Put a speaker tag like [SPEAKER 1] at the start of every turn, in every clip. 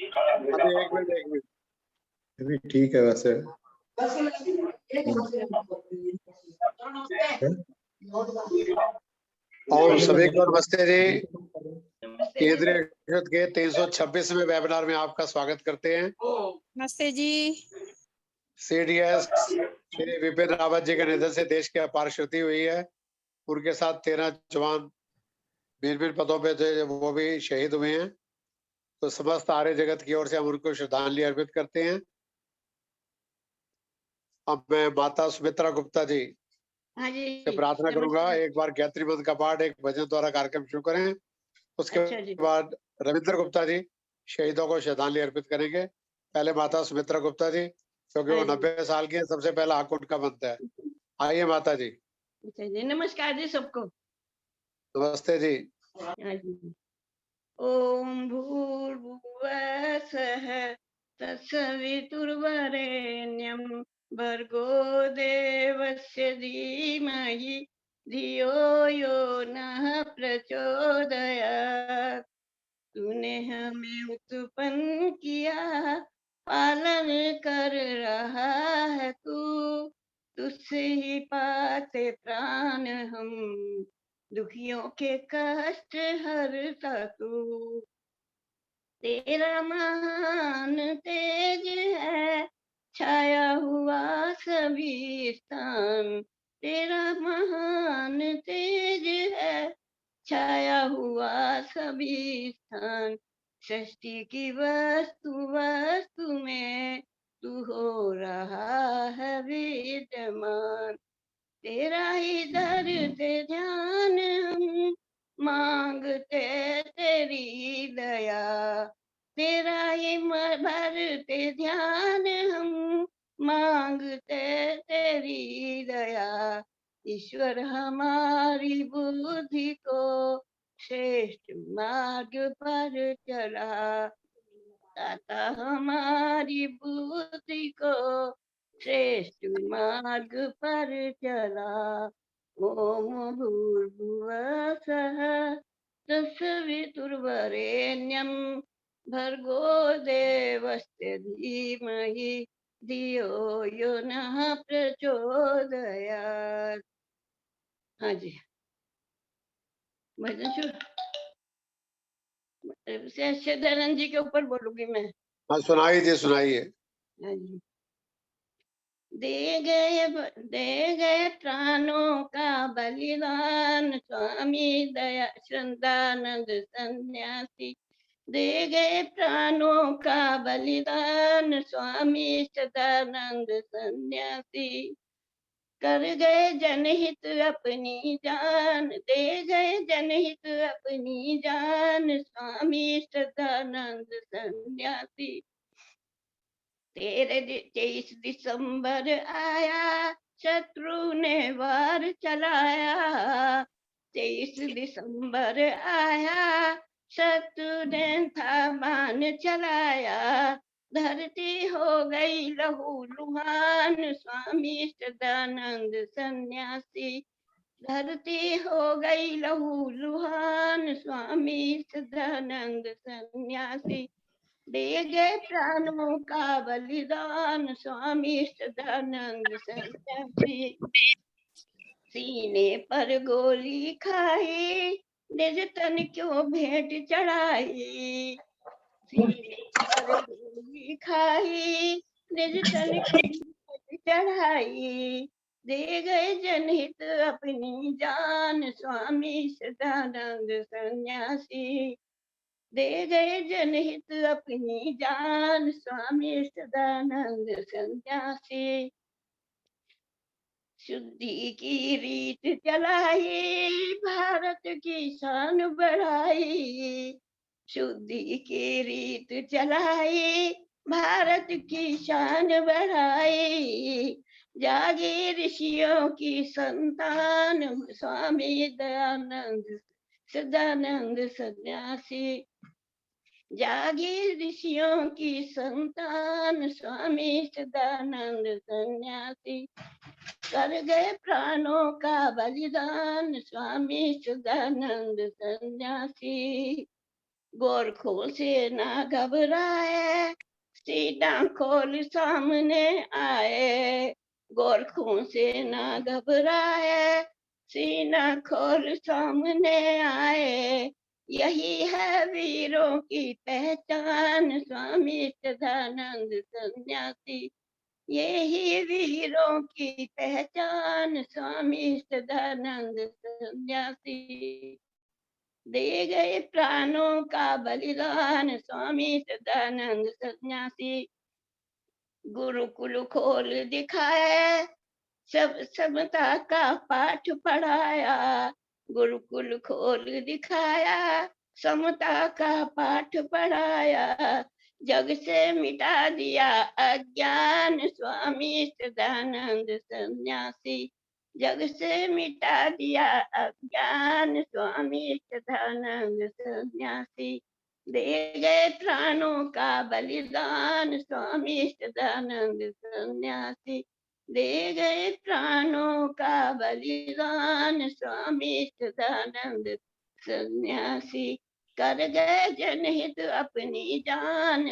[SPEAKER 1] अभी एक मिनट अभी ठीक है वैसे। और सभी को नमस्ते जी। केंद्रीय परिषद के 326वें वेबिनार में आपका स्वागत करते हैं।
[SPEAKER 2] नमस्ते जी।
[SPEAKER 1] सीडीएस श्री विपिन रावत जी के निधन से देश की अपार क्षति हुई है। उनके साथ 13 जवान भिन्न भिन्न पदों पे थे, वो भी शहीद हुए हैं। तो समस्त आर्य जगत की ओर से हम उनको श्रद्धांजलि अर्पित करते हैं। अब मैं माता सुमित्रा गुप्ता जी से प्रार्थना करूंगा, एक बार गायत्री मंत्र का पाठ एक भजन द्वारा कार्यक्रम शुरू करें। उसके बाद रविंद्र गुप्ता जी शहीदों को श्रद्धांजलि अर्पित करेंगे। पहले माता सुमित्रा गुप्ता जी, क्योंकि वो 90 साल की है, सबसे पहला हक उनका बनता है। आइए माता जी।
[SPEAKER 3] नमस्कार जी सबको।
[SPEAKER 1] नमस्ते जी।
[SPEAKER 3] ओम भूर्भुवः स्वः तत्सवितुर्वरेण्यं भर्गो देवस्य धीमहि धियो यो नः प्रचोदयात्। तूने हमें उत्पन्न किया, पालन कर रहा है तू, तुझसे ही पाते प्राण हम, दुखियों के कष्ट हरता तू। तेरा महान तेज है छाया हुआ सभी स्थान, तेरा महान तेज है छाया हुआ सभी स्थान। सृष्टि की वस्तु वस्तु में तू हो रहा है विद्यमान। तेरा ही धरते ध्यान हम, मांगते तेरी दया। तेरा ही भरते ध्यान हम, मांगते तेरी दया। ईश्वर हमारी बुद्धि को श्रेष्ठ मार्ग पर चला, दाता हमारी बुद्धि को श्रेष्ठ मार्ग पर चला। ओम भूर्भुवः स्वः तत्सवितुर्वरेण्यं भर्गो देवस्य धीमहि धियो यो नः प्रचोदयात्। हाँ जी, भजन शुरू। सदानंद जी के ऊपर बोलूंगी मैं।
[SPEAKER 1] हाँ सुनाइए सुनाइए।
[SPEAKER 3] हाँ जी। दे गए प्राणों का बलिदान स्वामी दया सदानंद सन्यासी। दे गए प्राणों का बलिदान स्वामी सदानंद सन्यासी। कर गए जनहित अपनी जान, दे गए जनहित अपनी जान स्वामी सदानंद सन्यासी। 23 दिसंबर आया शत्रु ने वार चलाया, 23 दिसंबर आया शत्रु ने था बाण चलाया। धरती हो गई लहू लुहान स्वामी सदानंद सन्यासी। धरती हो गई लहू लुहान स्वामी सदानंद सन्यासी। दे गए प्राणों का बलिदान स्वामी सदानंद सन्यासी। सीने पर गोली खाई निज तन क्यों भेंट चढ़ाई। सीने पर गोली खाई निज तन क्यों भेंट चढ़ाई। दे गए जनहित अपनी जान स्वामी सदानंद सन्यासी। दे गए जनहित अपनी जान स्वामी सदानंद सन्यासी। शुद्धि की रीत चलाई भारत की शान बढ़ाई। शुद्धि की रीत चलाई भारत की शान बढ़ाई। जागे ऋषियों की संतान स्वामी दयानंद सदानंद सन्यासी। जागे ऋषियों की संतान स्वामी सदानंद सन्यासी। कर गए प्राणों का बलिदान स्वामी सदानंद सन्यासी। गोरखों से ना घबराए, सीधा खोल सामने आए। गोरखों से ना घबराए, सीना खोल सामने आए। यही है वीरों की पहचान, स्वामी सदानंद सन्यासी। यही वीरों की पहचान, स्वामी सदानंद सन्यासी। दे गए प्राणों का बलिदान, स्वामी सदानंद सन्यासी। गुरुकुल खोल दिखाए, सब समता का पाठ पढ़ाया। गुरुकुल खोल दिखाया, समता का पाठ पढ़ाया। जग से मिटा दिया अज्ञान, स्वामी सदानंद सन्यासी। जग से मिटा दिया अज्ञान, स्वामी सदानंद सन्यासी। दे गए प्राणों का बलिदान, स्वामी सदानंद सन्यासी। दे गए प्राणों का बलिदान, स्वामी सदानंद सन्यासी। कर गए जनहित अपनी जान,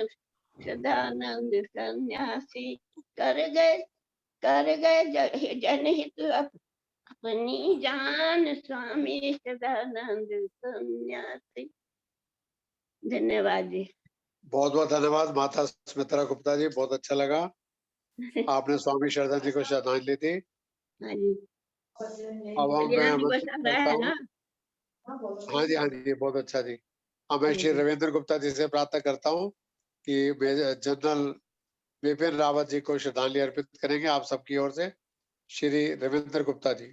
[SPEAKER 3] सदानंद सन्यासी। कर गए जनहित अपनी जान, स्वामी सदानंद सन्यासी। धन्यवाद जी।
[SPEAKER 1] बहुत बहुत धन्यवाद माता सुमित्रा गुप्ता जी, बहुत अच्छा लगा। आपने स्वामी श्रद्धानंद जी को श्रद्धांजलि दी।
[SPEAKER 3] हाँ जी।
[SPEAKER 1] अब
[SPEAKER 3] कल्याण दिवस आ रहा है ना।
[SPEAKER 1] हाँ जी, हाँ जी, बहुत अच्छा जी। अब मैं श्री रविंद्र गुप्ता जी से प्रार्थना करता हूँ कि जनरल विपिन रावत जी को श्रद्धांजलि अर्पित करेंगे आप सबकी ओर से। श्री रविंद्र गुप्ता जी।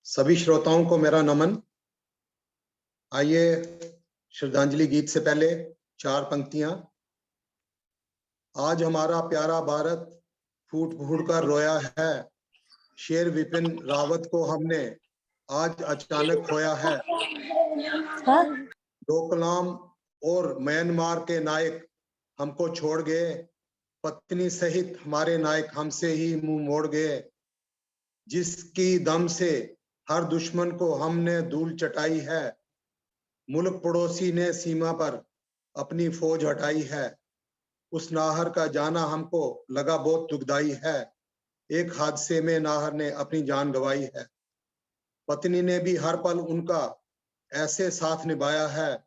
[SPEAKER 2] सभी श्रोताओं को मेरा नमन। आइए श्रद्धांजलि गीत से पहले 4 पंक्तियां। आज हमारा प्यारा भारत फूट फूट कर रोया है, शेर विपिन रावत को हमने आज अचानक खोया है। डोकलाम और म्यांमार के नायक हमको छोड़ गए, पत्नी सहित हमारे नायक हमसे ही मुंह मोड़ गए। जिसकी दम से हर दुश्मन को हमने धूल चटाई है, मुल्क पड़ोसी ने सीमा पर अपनी फौज हटाई है। उस नाहर का जाना हमको लगा बहुत दुखदाई है, एक हादसे में नाहर ने अपनी जान गंवाई है। पत्नी ने भी हर पल उनका ऐसे साथ निभाया है,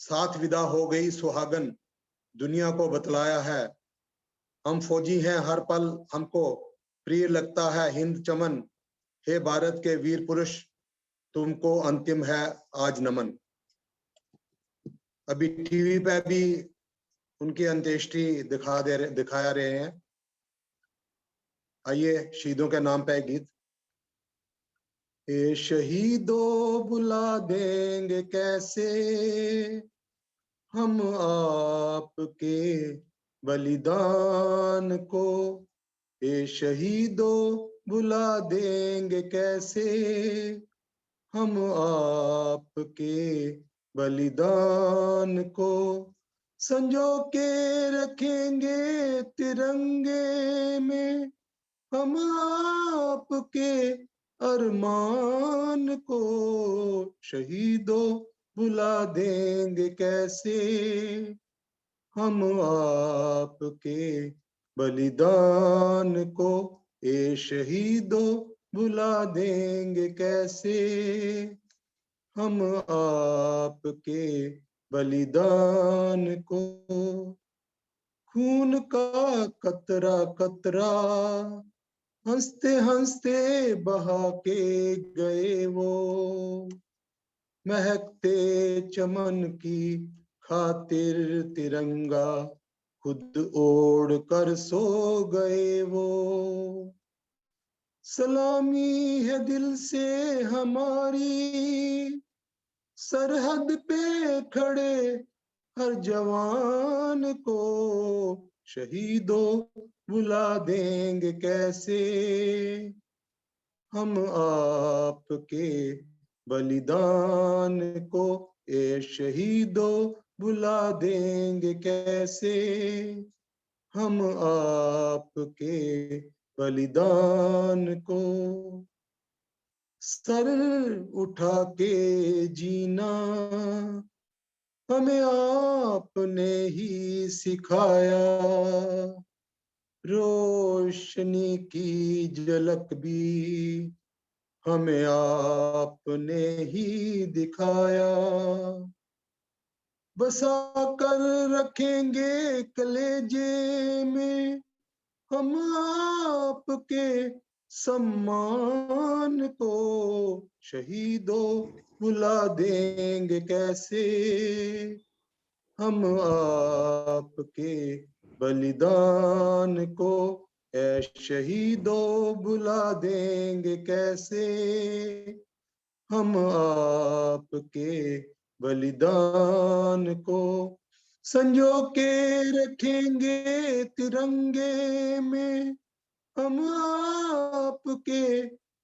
[SPEAKER 2] साथ विदा हो गई सुहागन दुनिया को बतलाया है। हम फौजी हैं हर पल हमको प्रिय लगता है हिंद चमन, हे भारत के वीर पुरुष तुमको अंतिम है आज नमन। अभी टीवी पे भी उनकी अंत्येष्टि दिखाया रहे हैं। आइए शहीदों के नाम पे गीत। ए शहीदों बुला देंगे कैसे हम आपके बलिदान को, ए शहीदों बुला देंगे कैसे हम आपके बलिदान को, संजो के रखेंगे तिरंगे में हम आपके अरमान को, शहीदों बुला देंगे कैसे हम आपके बलिदान को, ए शहीदों बुला देंगे कैसे हम आपके बलिदान को। खून का कतरा कतरा हंसते हंसते बहा के गए वो, महकते चमन की खातिर तिरंगा खुद ओढ़ कर सो गए वो। सलामी है दिल से हमारी सरहद पे खड़े हर जवान को, शहीदों बुला देंगे कैसे हम आपके बलिदान को, ए शहीदों बुला देंगे कैसे हम आपके बलिदान को। सर उठा के जीना हमें आपने ही सिखाया, रोशनी की झलक भी हमें आपने ही दिखाया, बसा कर रखेंगे कलेजे में हम आपके सम्मान को, शहीदों भुला देंगे कैसे हम आपके बलिदान को, ऐ शहीदों भुला देंगे कैसे हम आपके बलिदान को, संजो के रखेंगे तिरंगे में हम आपके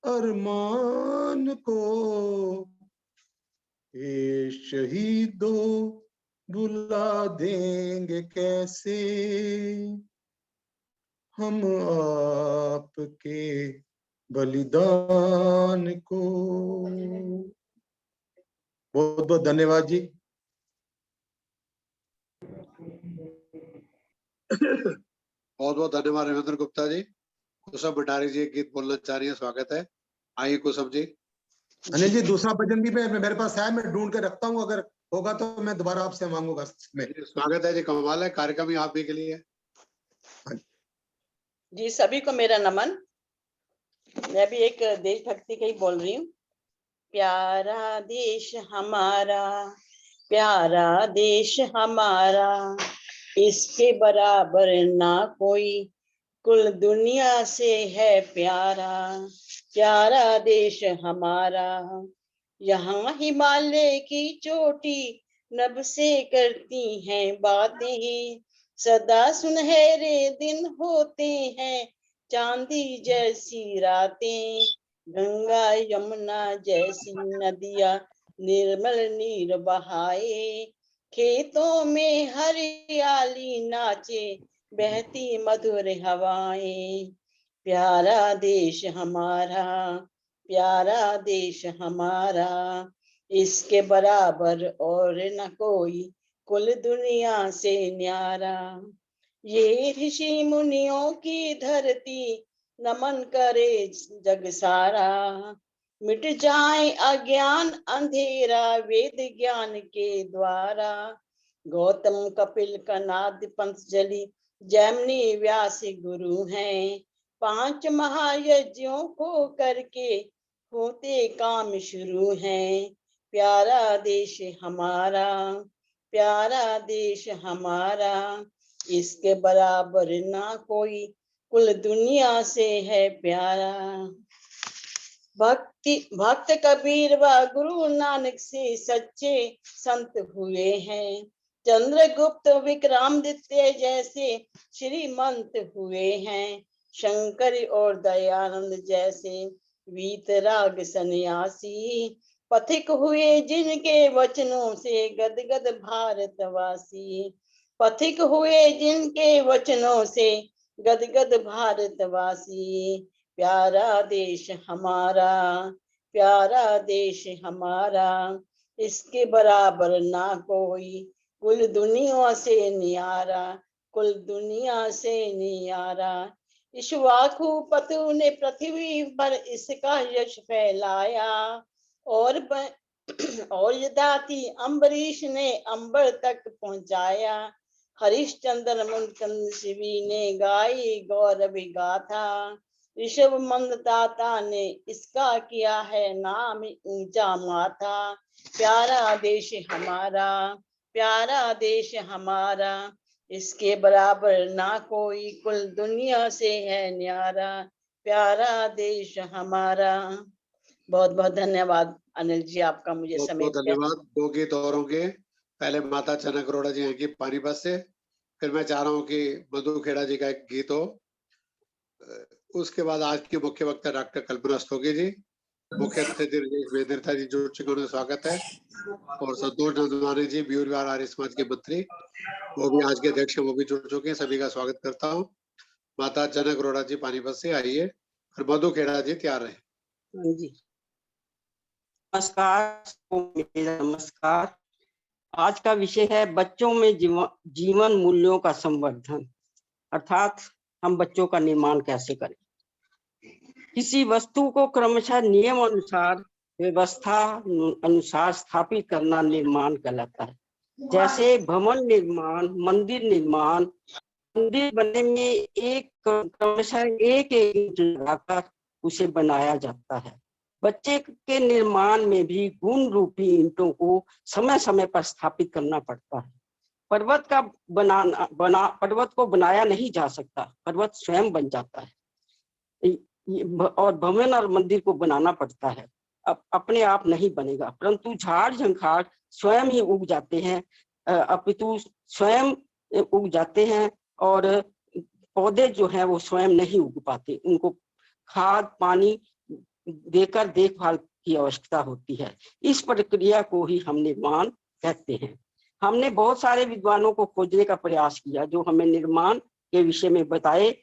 [SPEAKER 2] अरमान को, ये शहीदों भुला देंगे कैसे हम आपके बलिदान को। बहुत बहुत धन्यवाद जी।
[SPEAKER 1] बहुत बहुत धन्यवाद रविंद्र गुप्ता जी। कुसुम भंडारी जी गीत बोलना चाह रही है, स्वागत है। आइए कुसुम जी।
[SPEAKER 2] अनिल जी दूसरा भजन भी मेरे पास है, मैं ढूंढ के रखता हूँ, अगर होगा तो मैं दोबारा आपसे मांगूंगा।
[SPEAKER 1] स्वागत है जी, कमाल है, कार्यक्रम ही आप भी के लिए।
[SPEAKER 4] जी सभी को मेरा नमन। मैं भी एक देशभक्ति का ही बोल रही हूँ। प्यारा देश हमारा, प्यारा देश हमारा, इसके बराबर ना कोई कुल दुनिया से है प्यारा, प्यारा देश हमारा। यहाँ हिमालय की चोटी नभ से करती हैं बातें, सदा सुनहरे दिन होते हैं, चांदी जैसी रातें, गंगा यमुना जैसी नदियाँ निर्मल नीर बहाए, खेतों में हरियाली नाचे, बहती मधुर हवाएं, प्यारा देश हमारा, प्यारा देश हमारा, इसके बराबर और न कोई कुल दुनिया से न्यारा। ये ऋषि मुनियों की धरती नमन करे जग सारा, मिट जाए अज्ञान अंधेरा वेद ज्ञान के द्वारा, गौतम कपिल कनाद पंतजलि जैमिनी व्यास गुरु हैं, 5 महायज्ञों को करके होते काम शुरू हैं, प्यारा देश हमारा, प्यारा देश हमारा, इसके बराबर ना कोई कुल दुनिया से है प्यारा। भक्त कबीर व गुरु नानक से सच्चे संत हुए हैं, चंद्रगुप्त विक्रमादित्य जैसे श्रीमंत हुए हैं, शंकर और दयानंद जैसे वीतराग सन्यासी, पथिक हुए जिनके वचनों से गदगद भारतवासी, पथिक हुए जिनके वचनों से गदगद भारतवासी, प्यारा देश हमारा, प्यारा देश हमारा, इसके बराबर ना कोई कुल दुनिया से न्यारा, कुल दुनिया से न्यारा। इक्ष्वाकु पतु ने पृथ्वी पर इसका यश फैलाया, और यदाति अम्बरीश ने अंबर तक पहुंचाया, हरिश्चंद्र मुनकंदशिवी ने गाई गौरव गाथा, ऋषभ मंददाता ने इसका किया है नाम ऊंचा माथा, प्यारा देश हमारा, प्यारा देश हमारा, इसके बराबर ना कोई कुल दुनिया से है न्यारा, प्यारा देश हमारा। बहुत बहुत धन्यवाद अनिल जी आपका मुझे समय
[SPEAKER 1] बहुत धन्यवाद। 2 गीत और होंगे, पहले माता चनक अरोड़ा जी आएंगी पानीपत से, फिर मैं चाह रहा हूँ कि मधु खेड़ा जी का एक गीत हो, उसके बाद आज की मुख्य वक्ता डॉक्टर कल्पना स्तोगी जी, मुख्य अतिथि वेदरता जी जुड़ चुके, उन्हें स्वागत है, और संतोष नंदवानी जी ब्यूरवार आर्य समाज के मंत्री, वो भी आज के अध्यक्ष, वो भी जुड़ चुके हैं, सभी का स्वागत करता हूँ। माता जनक अरोड़ा जी पानीपत से आइए, और मधु खेड़ा जी तैयार रहे।
[SPEAKER 4] जी
[SPEAKER 5] मेरा नमस्कार। आज का विषय है बच्चों में जीवन मूल्यों का संवर्धन, अर्थात हम बच्चों का निर्माण कैसे करें। किसी वस्तु को क्रमशः नियम अनुसार व्यवस्था अनुसार स्थापित करना निर्माण कहलाता है। जैसे भवन निर्माण, मंदिर निर्माण। मंदिर बनने में एक क्रमशः एक ईंट लगाकर उसे बनाया जाता है। बच्चे के निर्माण में भी गुण रूपी ईंटों को समय समय पर स्थापित करना पड़ता है। पर्वत को बनाया नहीं जा सकता, पर्वत स्वयं बन जाता है। और भवन और मंदिर को बनाना पड़ता है, अपने आप नहीं बनेगा। परंतु झाड़ झंखाड़ स्वयं ही उग जाते हैं, अपितु स्वयं उग जाते हैं। और पौधे जो हैं वो स्वयं नहीं उग पाते, उनको खाद पानी देकर देखभाल की आवश्यकता होती है। इस प्रक्रिया को ही हम निर्माण कहते हैं। हमने बहुत सारे विद्वानों को खोजने का प्रयास किया जो हमें निर्माण के विषय में बताए।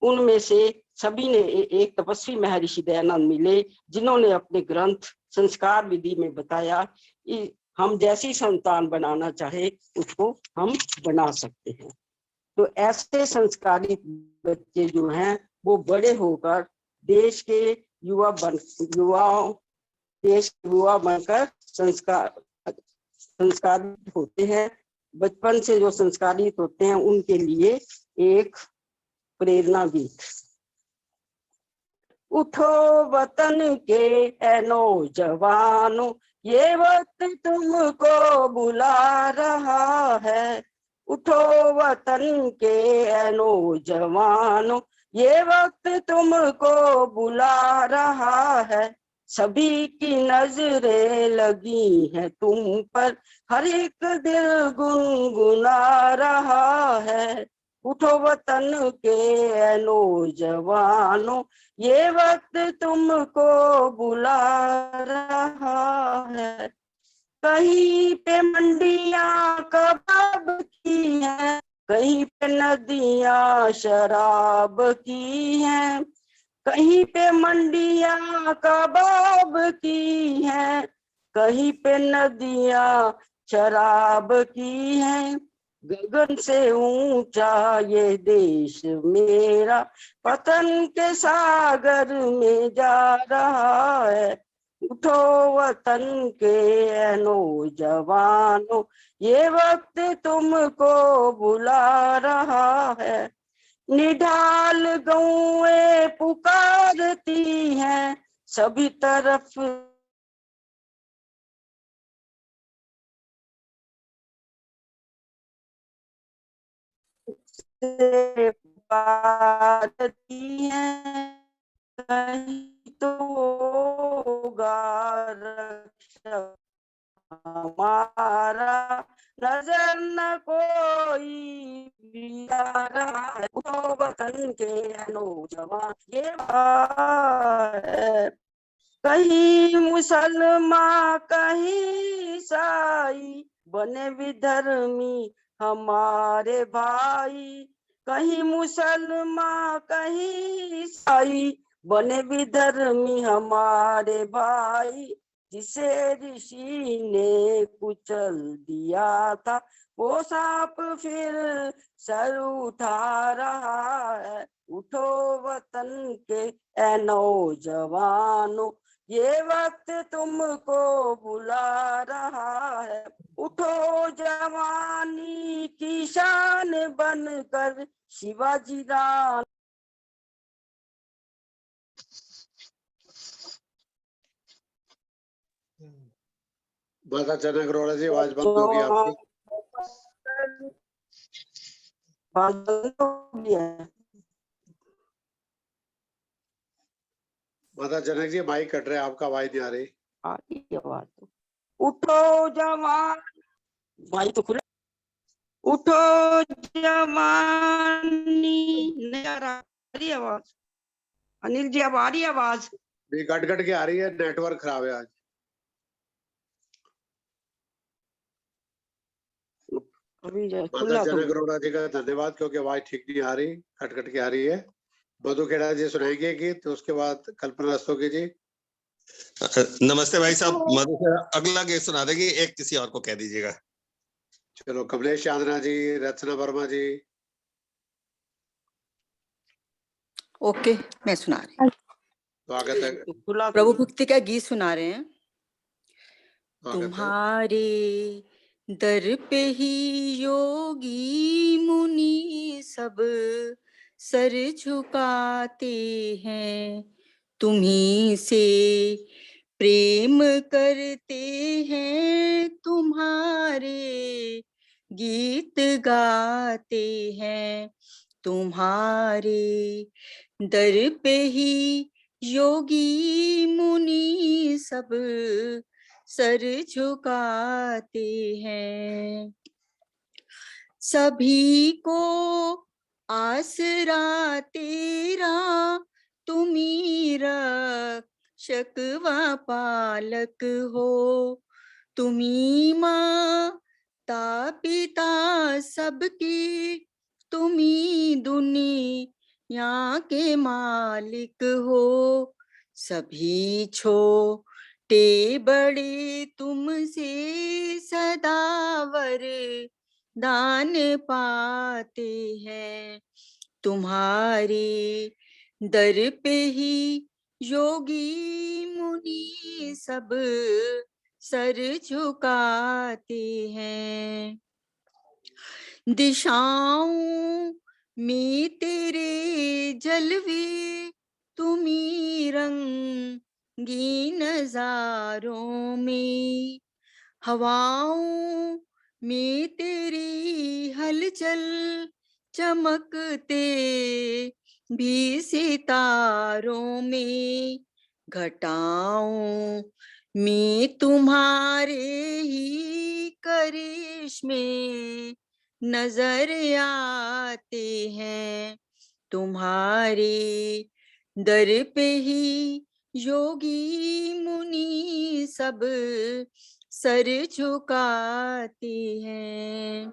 [SPEAKER 5] उनमें से सभी ने एक तपस्वी महर्षि दयानंद मिले, जिन्होंने अपने ग्रंथ संस्कार विधि में बताया कि हम जैसी संतान बनाना चाहे उसको हम बना सकते हैं। तो ऐसे संस्कारित बच्चे जो हैं वो बड़े होकर देश के युवा बनकर संस्कारित होते हैं। बचपन से जो संस्कारित होते हैं उनके लिए एक प्रेरणा गीत। उठो वतन के ऐ नौजवानों, ये वक्त तुमको बुला रहा है। उठो वतन के ऐ नौजवानों, ये वक्त तुमको बुला रहा है। सभी की नजरें लगी हैं तुम पर, हर एक दिल गुनगुना रहा है। उठो वतन के ऐ नौजवानों, ये वक्त तुमको बुला रहा है। कहीं पे मंडियां कबाब की हैं, कहीं पे नदियां शराब की हैं। कहीं पे मंडियां कबाब की हैं, कहीं पे नदियां शराब की हैं। गगन से ऊंचा ये देश मेरा, पतन के सागर में जा रहा है। उठो वतन के ऐ नौजवानों, ये वक्त तुमको बुला रहा है। निढाल गौएं पुकारती हैं, सभी तरफ से पुकारती हैं। कहीं तो होगा रक्षक हमारा, नजर न कोई भी आ रहा है। उठो वतन के नौजवान, ये है। कहीं मुसलमान कहीं ईसाई, बने विधर्मी हमारे भाई। कहीं मुसलमान कहीं ईसाई, बने विधर्मी हमारे भाई। जिसे ऋषि ने कुचल दिया था, वो सांप फिर सर उठा रहा है। उठो वतन के ऐ नौजवानों, ये वक्त तुमको बुला रहा है। उठो जवानी की शान बनकर शिवाजी राम।
[SPEAKER 1] माता जनक अरोड़ा जी, आवाज बंद होगी आपकी। माता जनक जी माइक कट रहे, आपका आवाज नहीं आ रही।
[SPEAKER 5] आवाज तो उठो जवान, भाई तो खुले। उठो जवानी, नहीं आ रही आवाज। अनिल जी अब आ रही आवाज?
[SPEAKER 1] भी कट कट के आ रही है, नेटवर्क खराब है आज। माता जनक अरोड़ा जी का धन्यवाद, क्योंकि आवाज ठीक नहीं आ रही, कट कट के आ रही है। मधु खेड़ा जी सुनाएंगे गीत, तो उसके बाद कल्पना रस्तोगी जी,
[SPEAKER 6] नमस्ते भाई साहब, मधु सर अगला गीत सुना देगी, एक किसी और को कह दीजिएगा।
[SPEAKER 1] चलो कमलेश चांदना जी, रचना वर्मा जी।
[SPEAKER 7] ओके, मैं सुना रही हूँ।
[SPEAKER 1] स्वागत है।
[SPEAKER 7] प्रभु भक्ति का गीत सुना रहे हैं।
[SPEAKER 1] स्वागत है।
[SPEAKER 7] तुम्हारे दर पे ही योगी मुनि सब सर झुकाते हैं, तुम्ही से प्रेम करते हैं, तुम्हारे गीत गाते हैं। तुम्हारे दर पे ही योगी मुनि सब सर झुकाते हैं। सभी को आसरा तेरा, तुम्ही रक्षक व पालक हो। तुम्ही माता पिता सबकी, तुम्ही दुनिया के मालिक हो। सभी छोटे बड़े तुमसे सदा वरदान पाते हैं। तुम्हारे दर पे ही योगी मुनि सब सर झुकाते हैं। दिशाओं में तेरे जलवे, तुम्ही रंगी नजारों में। हवाओं में तेरी हलचल, चमकते भी सितारों में। घटाओं में तुम्हारे ही करिश्मे नजर आते हैं। तुम्हारे दर पे ही योगी मुनि सब सर झुकाते हैं।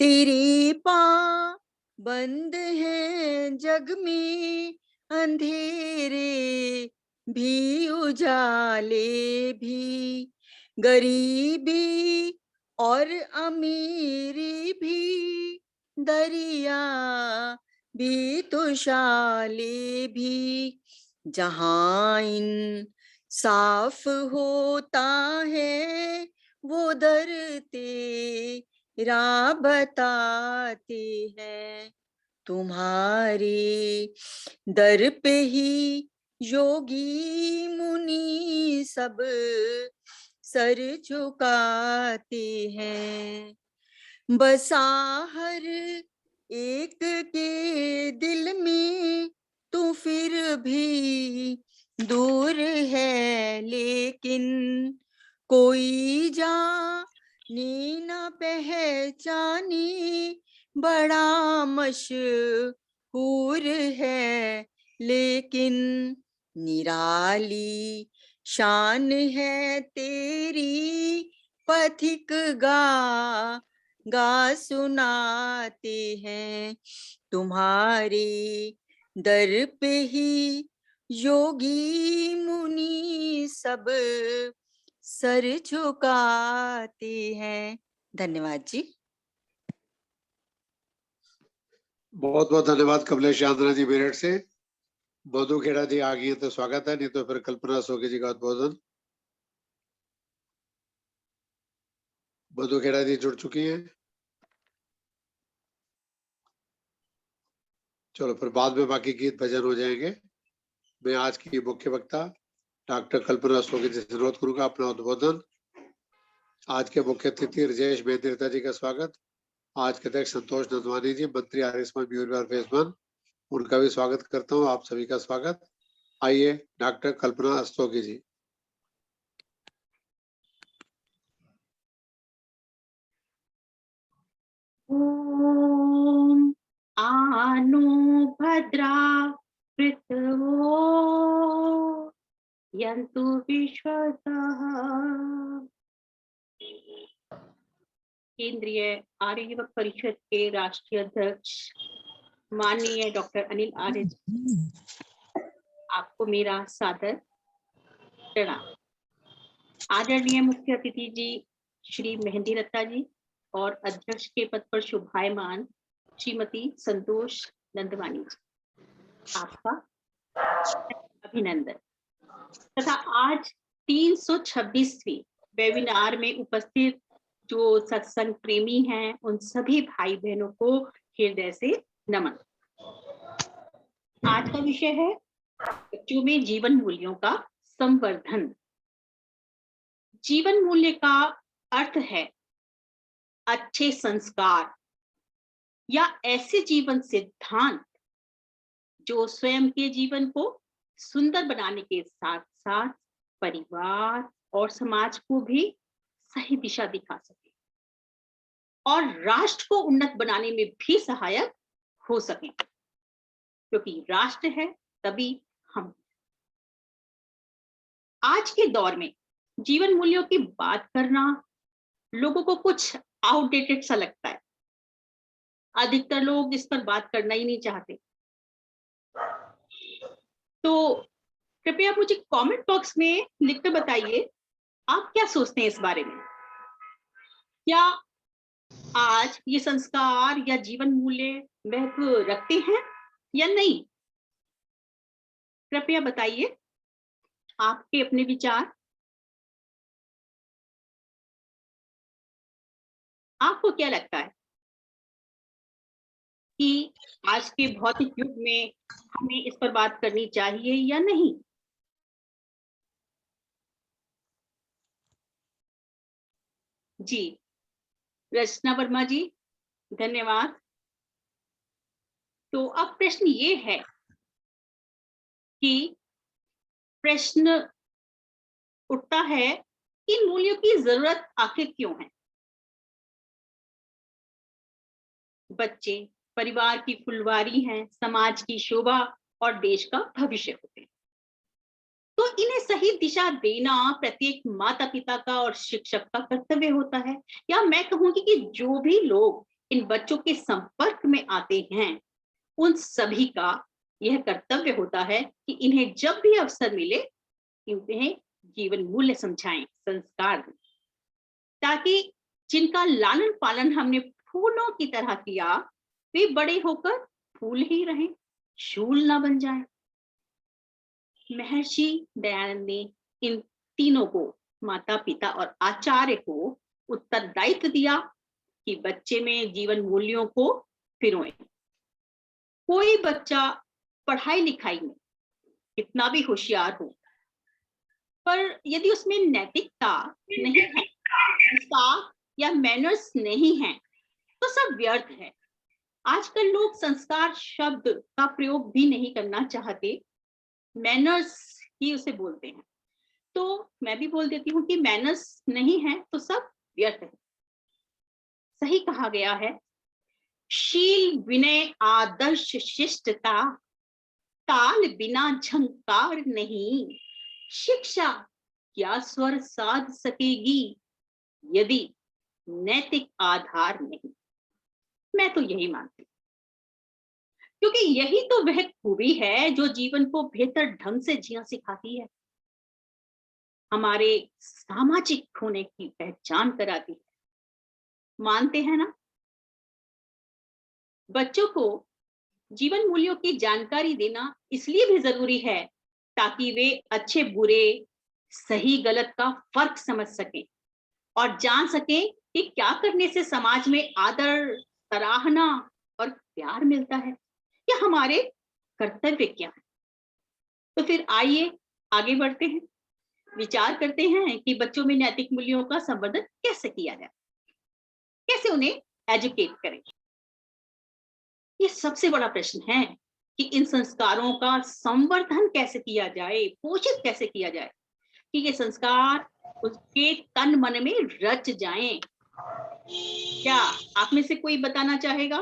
[SPEAKER 7] तेरे पाबंद हैं जग में अंधेरे भी उजाले भी, गरीबी और अमीरी भी, दरिया भी तुशाले भी। जहाँ इंसाफ होता है वो दर तेरा बताते हैं। तुम्हारे दर पे ही योगी मुनि सब सर झुकाते हैं। बसा हर एक के दिल में तू फिर भी दूर है, लेकिन कोई जाने न पहचाने बड़ा मशहूर है, लेकिन निराली शान है तेरी, पथिक गा सुनाते हैं। तुम्हारे दर पे ही योगी मुनि सब सर झुकाते हैं। धन्यवाद जी।
[SPEAKER 1] बहुत बहुत धन्यवाद कमलेश चांदना जी मेरठ से। मधु खेड़ा जी आ गई है तो स्वागत है, नहीं तो फिर कल्पना सोगी जी का उद्बोधन। मधु खेड़ा जी जुड़ चुकी हैं। चलो फिर बाद में बाकी गीत भजन हो जाएंगे। मैं आज की मुख्य वक्ता डॉक्टर कल्पना सोगी जी से अनुरोध करूंगा अपना उद्बोधन। आज के मुख्य अतिथि राजेश मेहता जी का स्वागत। आज के अध्यक्ष संतोष नंदवानी जी, मंत्री आयुष्मान म्यूर फेज 1, उनका भी स्वागत करता हूँ। आप सभी का स्वागत। आइए डॉक्टर कल्पना अस्तोगी जी।
[SPEAKER 3] ओम आनो भद्रा पृथ्वो यन्तु विश्वतः। केंद्रीय आर्य युवक परिषद के राष्ट्रीय अध्यक्ष माननीय डॉक्टर अनिल आर्य, आपको मेरा सादर प्रणाम। आदरणीय मुख्य अतिथि जी श्री मेहंदी लता जी और अध्यक्ष के पद पर शोभायमान श्रीमती संतोष नंदवानी जी, आपका अभिनंदन तथा आज 326वीं वेबिनार में उपस्थित जो सत्संग प्रेमी हैं उन सभी भाई बहनों को हृदय से नमन। आज का विषय है बच्चों में जीवन मूल्यों का संवर्धन। जीवन मूल्य का अर्थ है अच्छे संस्कार या ऐसे जीवन सिद्धांत जो स्वयं के जीवन को सुंदर बनाने के साथ साथ परिवार और समाज को भी सही दिशा दिखा सके और राष्ट्र को उन्नत बनाने में भी सहायक हो सके, क्योंकि राष्ट्र है तभी हम। आज के दौर में जीवन मूल्यों की बात करना लोगों को कुछ आउटडेटेड सा लगता है। अधिकतर लोग इस पर बात करना ही नहीं चाहते। तो कृपया मुझे कमेंट बॉक्स में लिखकर बताइए आप क्या सोचते हैं इस बारे में। क्या आज ये संस्कार या जीवन मूल्य महत्व रखते हैं या नहीं? कृपया बताइए आपके अपने विचार। आपको क्या लगता है कि आज के भौतिक युग में हमें इस पर बात करनी चाहिए या नहीं? जी, रचना वर्मा जी, धन्यवाद। तो अब प्रश्न ये है कि प्रश्न उठता है इन मूल्यों की जरूरत आखिर क्यों है? बच्चे परिवार की फुलवारी हैं, समाज की शोभा और देश का भविष्य होते हैं। तो इन्हें सही दिशा देना प्रत्येक माता पिता का और शिक्षक का कर्तव्य होता है। या मैं कहूंगी कि जो भी लोग इन बच्चों के संपर्क में आते हैं उन सभी का यह कर्तव्य होता है कि इन्हें जब भी अवसर मिले इन्हें जीवन मूल्य समझाएं, संस्कार दें, ताकि जिनका लालन पालन हमने फूलों की तरह किया वे बड़े होकर फूल ही रहें, शूल ना बन जाएं। महर्षि दयानंद ने इन तीनों को, माता पिता और आचार्य को, उत्तरदायित्व दिया कि बच्चे में जीवन मूल्यों को पिरोएं। कोई बच्चा पढ़ाई लिखाई में कितना भी होशियार हो, पर यदि उसमें नैतिकता नहीं है, संस्कार या मैनर्स नहीं है, तो सब व्यर्थ है। आजकल लोग संस्कार शब्द का प्रयोग भी नहीं करना चाहते, मैनर्स ही उसे बोलते हैं। तो मैं भी बोल देती हूँ कि मैनर्स नहीं है तो सब व्यर्थ है। सही कहा गया है, शील विनय आदर्श शिष्टता, ताल बिना झंकार नहीं, शिक्षा क्या स्वर साध सकेगी यदि नैतिक आधार नहीं। मैं तो यही मानती हूँ, क्योंकि यही तो वह खूबी है जो जीवन को बेहतर ढंग से जीना सिखाती है, हमारे सामाजिक होने की पहचान कराती है। मानते हैं ना? बच्चों को जीवन मूल्यों की जानकारी देना इसलिए भी जरूरी है ताकि वे अच्छे बुरे, सही गलत का फर्क समझ सकें और जान सकें कि क्या करने से समाज में आदर, सराहना और प्यार मिलता है, या हमारे कर्तव्य क्या है। तो फिर आइए आगे बढ़ते हैं, विचार करते हैं कि बच्चों में नैतिक मूल्यों का संवर्धन कैसे किया जाए, कैसे उन्हें एजुकेट करें। ये सबसे बड़ा प्रश्न है कि इन संस्कारों का संवर्धन कैसे किया जाए, पोषित कैसे किया जाए कि ये संस्कार उसके तन मन में रच जाएं। क्या आप में से कोई बताना चाहेगा?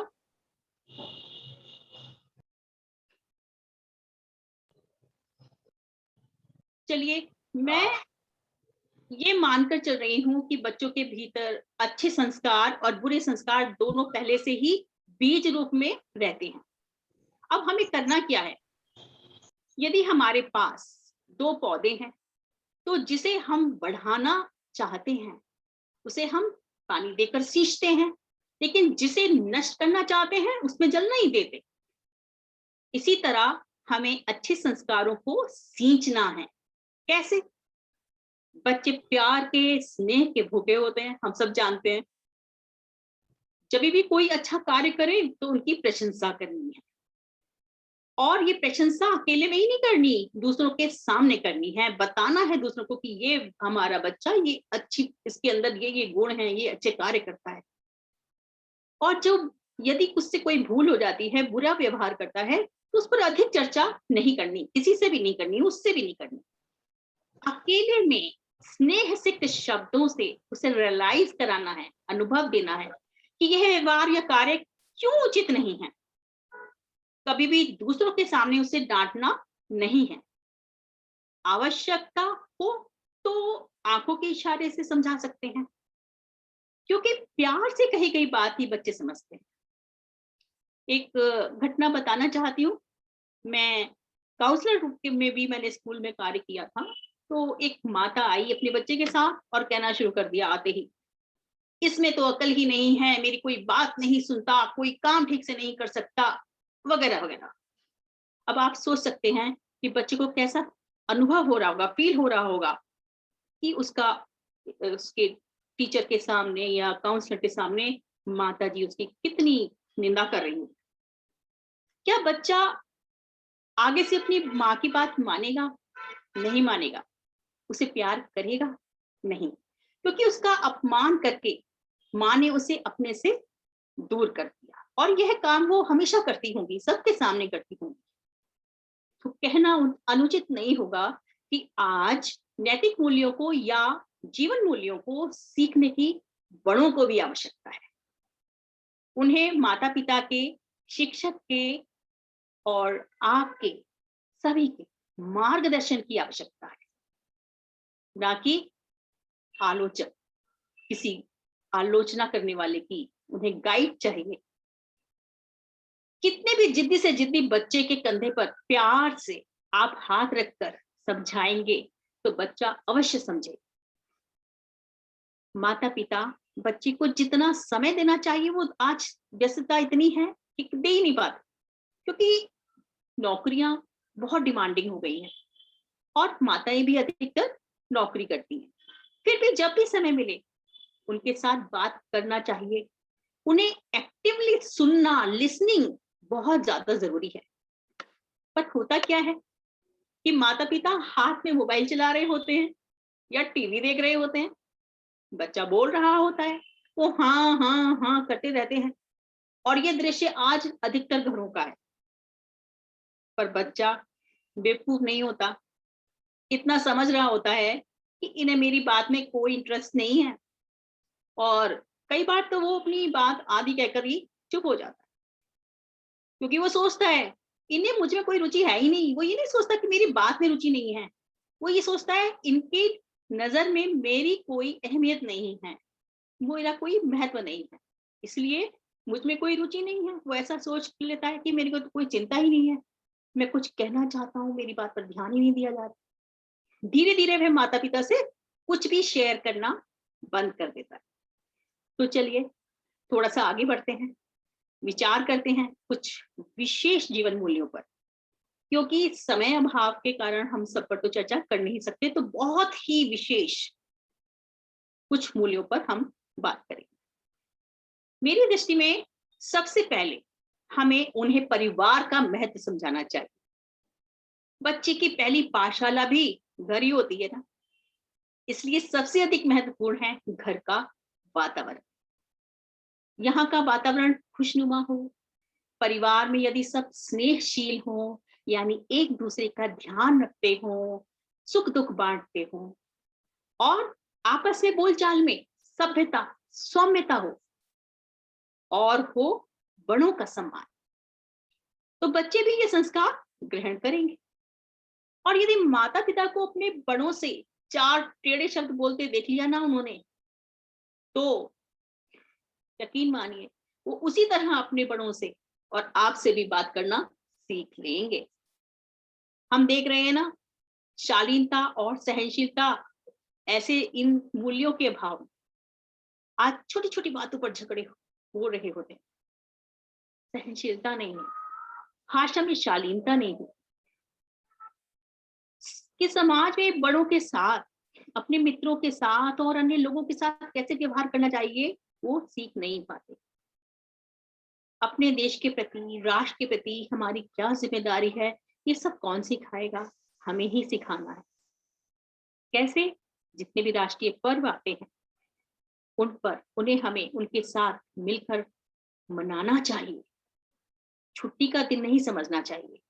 [SPEAKER 3] चलिए, मैं ये मानकर चल रही हूं कि बच्चों के भीतर अच्छे संस्कार और बुरे संस्कार दोनों पहले से ही बीज रूप में रहते हैं। अब हमें करना क्या है? यदि हमारे पास 2 पौधे हैं, तो जिसे हम बढ़ाना चाहते हैं उसे हम पानी देकर सींचते हैं, लेकिन जिसे नष्ट करना चाहते हैं उसमें जल नहीं देते। इसी तरह हमें अच्छे संस्कारों को सींचना है। कैसे? बच्चे प्यार के, स्नेह के भूखे होते हैं, हम सब जानते हैं। जब भी कोई अच्छा कार्य करे तो उनकी प्रशंसा करनी है, और ये प्रशंसा अकेले में ही नहीं करनी, दूसरों के सामने करनी है। बताना है दूसरों को कि ये हमारा बच्चा, ये अच्छी, इसके अंदर ये गुण है, ये अच्छे कार्य करता है। और जो यदि उससे कोई भूल हो जाती है, बुरा व्यवहार करता है, तो उस पर अधिक चर्चा नहीं करनी, किसी से भी नहीं करनी, उससे भी नहीं करनी। अकेले में स्नेह सिक्त शब्दों से उसे रियलाइज कराना है, अनुभव देना है कि यह व्यवहार या कार्य क्यों उचित नहीं है। कभी भी दूसरों के सामने उसे डांटना नहीं है। आवश्यकता हो तो आंखों के इशारे से समझा सकते हैं, क्योंकि प्यार से कही गई बात ही बच्चे समझते हैं। एक घटना बताना चाहती हूँ। मैं काउंसलर में भी मैंने स्कूल में कार्य किया था। तो एक माता आई अपने बच्चे के साथ और कहना शुरू कर दिया आते ही, इसमें तो अकल ही नहीं है, मेरी कोई बात नहीं सुनता, कोई काम ठीक से नहीं कर सकता, वगैरह वगैरह। अब आप सोच सकते हैं कि बच्चे को कैसा अनुभव हो रहा होगा, फील हो रहा होगा कि उसके टीचर के सामने या काउंसलर के सामने माता जी उसकी कितनी निंदा कर रही है। क्या बच्चा आगे से अपनी माँ की बात मानेगा? नहीं मानेगा। उसे प्यार करेगा? नहीं, क्योंकि उसका अपमान करके माँ ने उसे अपने से दूर कर दिया, और यह काम वो हमेशा करती होंगी, सबके सामने करती होंगी। तो कहना अनुचित नहीं होगा कि आज नैतिक मूल्यों को या जीवन मूल्यों को सीखने की बड़ों को भी आवश्यकता है। उन्हें माता पिता के, शिक्षक के और आपके सभी के मार्गदर्शन की आवश्यकता है, ना कि आलोचक, किसी आलोचना करने वाले की। उन्हें गाइड चाहिए। कितने भी जिद्दी से जिद्दी बच्चे के कंधे पर प्यार से आप हाथ रखकर समझाएंगे तो बच्चा अवश्य समझे। माता पिता बच्चे को जितना समय देना चाहिए वो आज व्यस्तता इतनी है कि दे ही नहीं पाते, क्योंकि नौकरियां बहुत डिमांडिंग हो गई हैं और माताएं भी अधिकतर नौकरी करती हैं। फिर भी जब भी समय मिले उनके साथ बात करना चाहिए। उन्हें एक्टिवली सुनना, लिसनिंग बहुत ज्यादा जरूरी है। पर होता क्या है कि माता पिता हाथ में मोबाइल चला रहे होते हैं या टीवी देख रहे होते हैं, बच्चा बोल रहा होता है, वो हाँ हाँ हाँ करते रहते हैं, और ये दृश्य आज अधिकतर घरों का है। पर बच्चा बेवकूफ नहीं होता, इतना समझ रहा होता है कि इन्हें मेरी बात में कोई इंटरेस्ट नहीं है, और कई बार तो वो अपनी बात आधी कहकर ही चुप हो जाता है, क्योंकि वो सोचता है इन्हें मुझ में कोई रुचि है ही नहीं। वो ये नहीं सोचता कि मेरी बात में रुचि नहीं है, वो ये सोचता है इनकी नजर में मेरी कोई अहमियत नहीं है, मेरा कोई महत्व नहीं है, इसलिए मुझ में कोई रुचि नहीं है। वो ऐसा सोच लेता है कि मेरे को तो कोई चिंता ही नहीं है, मैं कुछ कहना चाहता हूँ, मेरी बात पर ध्यान ही नहीं दिया जाता। धीरे धीरे वह माता पिता से कुछ भी शेयर करना बंद कर देता है। तो चलिए थोड़ा सा आगे बढ़ते हैं, विचार करते हैं कुछ विशेष जीवन मूल्यों पर, क्योंकि समय अभाव के कारण हम सब पर तो चर्चा कर नहीं सकते। तो बहुत ही विशेष कुछ मूल्यों पर हम बात करेंगे। मेरी दृष्टि में सबसे पहले हमें उन्हें परिवार का महत्व समझाना चाहिए। बच्चे की पहली पाठशाला भी घर ही होती है ना, इसलिए सबसे अधिक महत्वपूर्ण है घर का वातावरण। यहाँ का वातावरण खुशनुमा हो, परिवार में यदि सब स्नेहशील हो, यानी एक दूसरे का ध्यान रखते हो, सुख दुख बांटते हो, और आपस में बोलचाल में सभ्यता, सौम्यता हो, और हो बड़ों का सम्मान, तो बच्चे भी ये संस्कार ग्रहण करेंगे। और यदि माता पिता को अपने बड़ों से चार टेढ़े शब्द बोलते देख लिया ना उन्होंने, तो यकीन मानिए वो उसी तरह अपने बड़ों से और आपसे भी बात करना सीख लेंगे। हम देख रहे हैं ना शालीनता और सहनशीलता, ऐसे इन मूल्यों के अभाव आज छोटी छोटी बातों पर झगड़े हो रहे होते हैं। सहनशीलता नहीं है, भाषा में शालीनता नहीं है कि समाज में बड़ों के साथ, अपने मित्रों के साथ और अन्य लोगों के साथ कैसे व्यवहार करना चाहिए वो सीख नहीं पाते। अपने देश के प्रति, राष्ट्र के प्रति हमारी क्या जिम्मेदारी है, ये सब कौन सिखाएगा? हमें ही सिखाना है। कैसे? जितने भी राष्ट्रीय पर्व आते हैं उन पर उन्हें हमें उनके साथ मिलकर मनाना चाहिए, छुट्टी का दिन नहीं समझना चाहिए।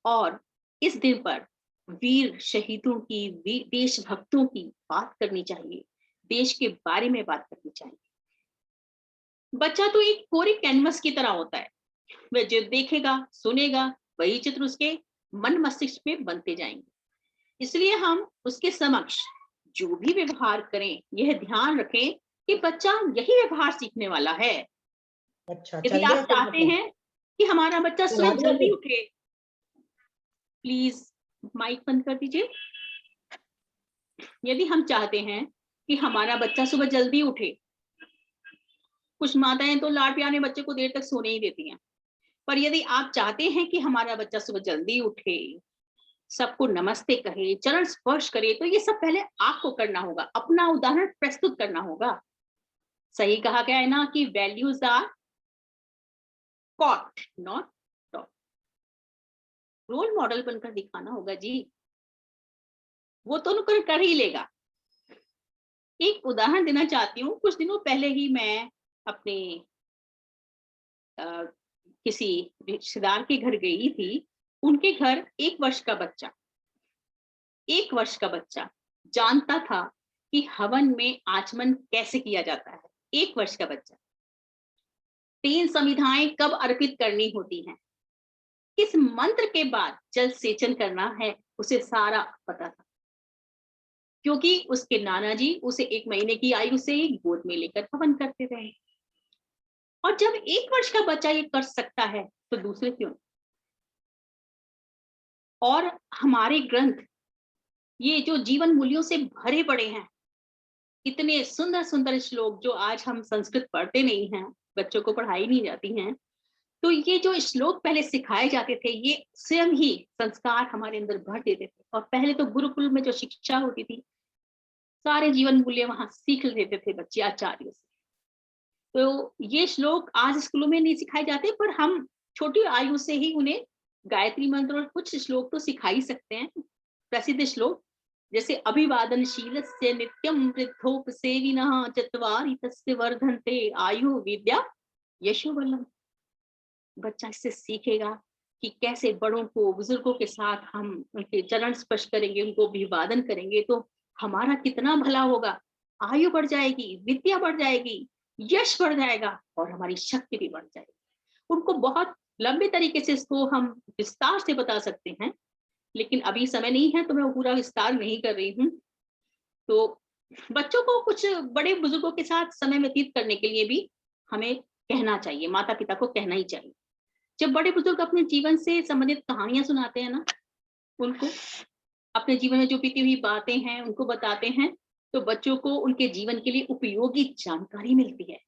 [SPEAKER 3] और इस दिन पर वीर शहीदों की, देशभक्तों की बात करनी चाहिए, देश के बारे में बात करनी चाहिए। बच्चा तो एक कोरे कैनवस की तरह होता है, वह जो देखेगा सुनेगा वही चित्र उसके मन मस्तिष्क में बनते जाएंगे। इसलिए हम उसके समक्ष जो भी व्यवहार करें यह ध्यान रखें कि बच्चा यही व्यवहार सीखने वाला है।
[SPEAKER 8] अच्छा,
[SPEAKER 3] यदि आप चाहते हैं कि हमारा बच्चा सुबह जल्दी उठे, प्लीज माइक बंद कर दीजिए। यदि हम चाहते हैं कि हमारा बच्चा सुबह जल्दी उठे, कुछ माताएं तो लाड प्यार में बच्चे को देर तक सोने ही देती हैं, पर यदि आप चाहते हैं कि हमारा बच्चा सुबह जल्दी उठे, सबको नमस्ते कहे, चरण स्पर्श करे, तो ये सब पहले आपको करना होगा, अपना उदाहरण प्रस्तुत करना होगा। सही कहा गया है ना कि values are caught not taught. Role model बनकर दिखाना होगा जी, वो तो कर ही लेगा। एक उदाहरण देना चाहती हूँ। कुछ दिनों पहले ही मैं अपने किसी रिश्तेदार के घर गई थी। उनके घर 1 वर्ष का बच्चा, 1 वर्ष का बच्चा जानता था कि हवन में आचमन कैसे किया जाता है। 1 वर्ष का बच्चा 3 समिधाएं कब अर्पित करनी होती हैं, किस मंत्र के बाद जल सेचन करना है, उसे सारा पता था, क्योंकि उसके नाना जी उसे 1 महीने की आयु से ही गोद में लेकर हवन करते रहे। और जब 1 वर्ष का बच्चा ये कर सकता है तो दूसरे क्यों? और हमारे ग्रंथ ये जो जीवन मूल्यों से भरे पड़े हैं, इतने सुंदर सुंदर श्लोक जो आज हम संस्कृत पढ़ते नहीं हैं, बच्चों को पढ़ाई नहीं जाती हैं, तो ये जो श्लोक पहले सिखाए जाते थे ये स्वयं ही संस्कार हमारे अंदर भर देते थे। और पहले तो गुरुकुल में जो शिक्षा होती थी, सारे जीवन मूल्य वहां सीख लेते थे बच्चे आचार्यों से। तो ये श्लोक आज स्कूलों में नहीं सिखाए जाते, पर हम छोटी आयु से ही उन्हें गायत्री मंत्र और कुछ श्लोक तो सिखा ही सकते हैं। प्रसिद्ध श्लोक जैसे अभिवादनशीलस्य नित्यं वृद्धोपसेविनः चत्वारि तस्य वर्धन्ते आयु विद्या यशो बलम्। बच्चा इससे सीखेगा कि कैसे बड़ों को, बुजुर्गों के साथ हम उनके चरण स्पर्श करेंगे, उनको अभिवादन करेंगे तो हमारा कितना भला होगा। आयु बढ़ जाएगी, विद्या बढ़ जाएगी, यश बढ़ जाएगा और हमारी शक्ति भी बढ़ जाएगी। उनको बहुत लंबे तरीके से इसको हम विस्तार से बता सकते हैं, लेकिन अभी समय नहीं है तो मैं पूरा विस्तार नहीं कर रही हूँ। तो बच्चों को कुछ बड़े बुजुर्गों के साथ समय व्यतीत करने के लिए भी हमें कहना चाहिए, माता पिता को कहना ही चाहिए। जब बड़े बुजुर्ग अपने जीवन से संबंधित कहानियां सुनाते हैं ना, उनको अपने जीवन में जो बीती हुई बातें हैं उनको बताते हैं, तो बच्चों को उनके जीवन के लिए उपयोगी जानकारी मिलती है,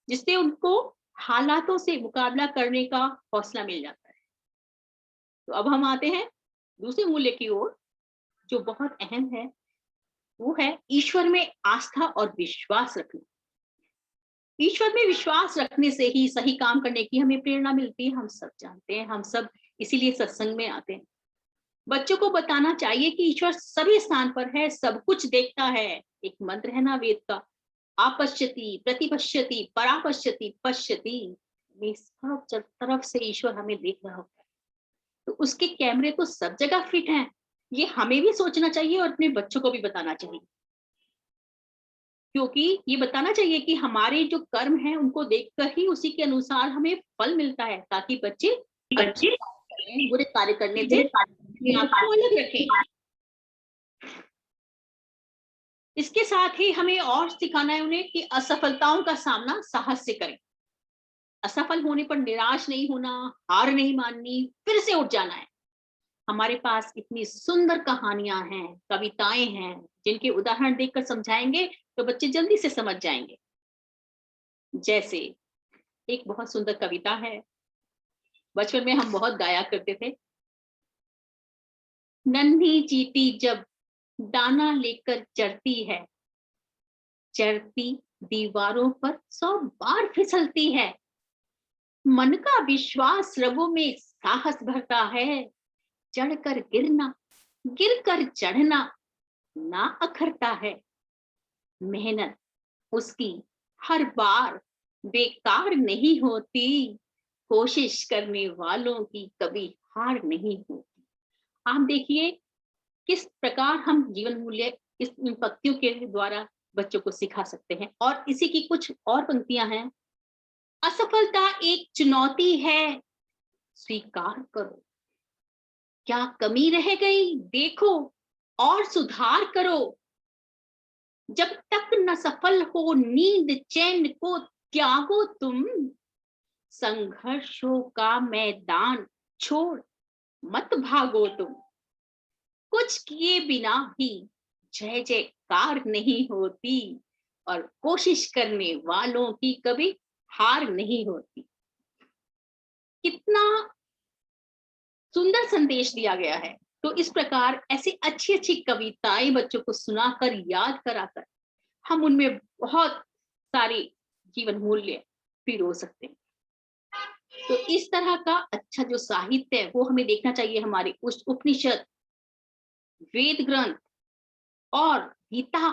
[SPEAKER 3] जिससे उनको हालातों से मुकाबला करने का हौसला मिल जाता है। तो अब हम आते हैं दूसरे मूल्य की ओर जो बहुत अहम है, वो है ईश्वर में आस्था और विश्वास रखना। ईश्वर में विश्वास रखने से ही सही काम करने की हमें प्रेरणा मिलती है। हम सब जानते हैं, हम सब इसीलिए सत्संग में आते हैं। बच्चों को बताना चाहिए कि ईश्वर सभी स्थान पर है, सब कुछ देखता है। एक मंत्र है ना वेद का, आपश्यति प्रतिपश्यति परापश्यति पश्यति। सब तरफ से ईश्वर हमें देख रहा होता है, तो उसके कैमरे तो सब जगह फिट हैं। ये हमें भी सोचना चाहिए और अपने बच्चों को भी बताना चाहिए, क्योंकि ये बताना चाहिए कि हमारे जो कर्म हैं उनको देखकर ही उसी के अनुसार हमें फल मिलता है, ताकि बच्चे बुरे कार्य करने से अलग रखें। इसके साथ ही हमें और सिखाना है उन्हें कि असफलताओं का सामना साहस से करें। असफल होने पर निराश नहीं होना, हार नहीं माननी, फिर से उठ जाना है। हमारे पास इतनी सुंदर कहानियां हैं, कविताएं हैं, जिनके उदाहरण देखकर समझाएंगे तो बच्चे जल्दी से समझ जाएंगे। जैसे एक बहुत सुंदर कविता है, बचपन में हम बहुत गाया करते थे। नन्ही चींटी जब दाना लेकर चढ़ती है, चढ़ती दीवारों पर 100 बार फिसलती है। मन का विश्वास रगों में साहस भरता है, चढ़कर गिरना, गिरकर चढ़ना ना अखरता है। मेहनत उसकी हर बार बेकार नहीं होती, कोशिश करने वालों की कभी हार नहीं होती। आप देखिए किस प्रकार हम जीवन मूल्य इस इन पंक्तियों के द्वारा बच्चों को सिखा सकते हैं। और इसी की कुछ और पंक्तियां हैं। असफलता एक चुनौती है, स्वीकार करो। क्या कमी रह गई देखो और सुधार करो। जब तक न सफल हो नींद चैन को त्यागो तुम। संघर्षों का मैदान छोड़ मत भागो तुम। कुछ किए बिना ही जय जयकार नहीं होती, और कोशिश करने वालों की कभी हार नहीं होती। कितना सुंदर संदेश दिया गया है। तो इस प्रकार ऐसी अच्छी अच्छी कविताएं बच्चों को सुनाकर, याद कराकर हम उनमें बहुत सारे जीवन मूल्य पिरो सकते हैं। तो इस तरह का अच्छा जो साहित्य है वो हमें देखना चाहिए। हमारे उस उपनिषद, वेद ग्रंथ और गीता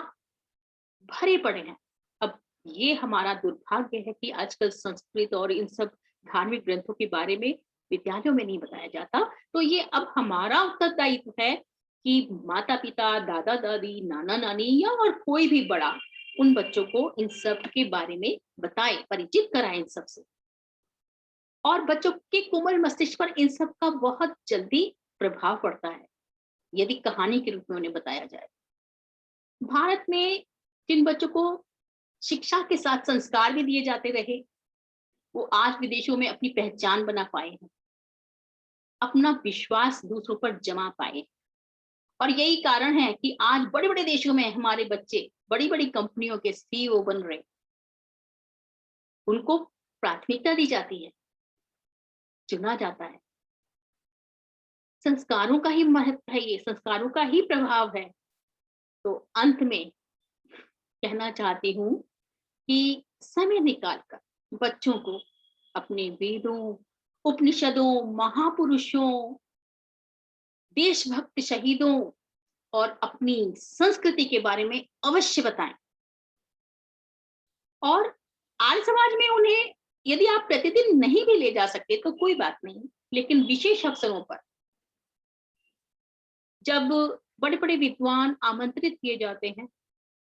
[SPEAKER 3] भरे पड़े हैं। अब ये हमारा दुर्भाग्य है कि आजकल संस्कृत और इन सब धार्मिक ग्रंथों के बारे में विद्यालयों में नहीं बताया जाता। तो ये अब हमारा उत्तरदायित्व है कि माता पिता, दादा दादी, नाना नानी या और कोई भी बड़ा उन बच्चों को इन सब के बारे में बताए, परिचित कराएं इन सब से। और बच्चों के कोमल मस्तिष्क पर इन सब का बहुत जल्दी प्रभाव पड़ता है यदि कहानी के रूप में उन्हें बताया जाए। भारत में जिन बच्चों को शिक्षा के साथ संस्कार भी दिए जाते रहे, वो आज विदेशों में अपनी पहचान बना पाए हैं, अपना विश्वास दूसरों पर जमा पाए। और यही कारण है कि आज बड़े बड़े देशों में हमारे बच्चे बड़ी बड़ी कंपनियों के सीईओ बन रहे। उनको प्राथमिकता दी जाती है, चुना जाता है। संस्कारों का ही महत्व है, ये संस्कारों का ही प्रभाव है। तो अंत में कहना चाहती हूँ कि समय निकालकर बच्चों को अपने वेदों, उपनिषदों, महापुरुषों, देशभक्त शहीदों और अपनी संस्कृति के बारे में अवश्य बताएं। और आर्य समाज में उन्हें यदि आप प्रतिदिन नहीं भी ले जा सकते तो कोई बात नहीं, लेकिन विशेष अवसरों पर जब बड़े बड़े विद्वान आमंत्रित किए जाते हैं,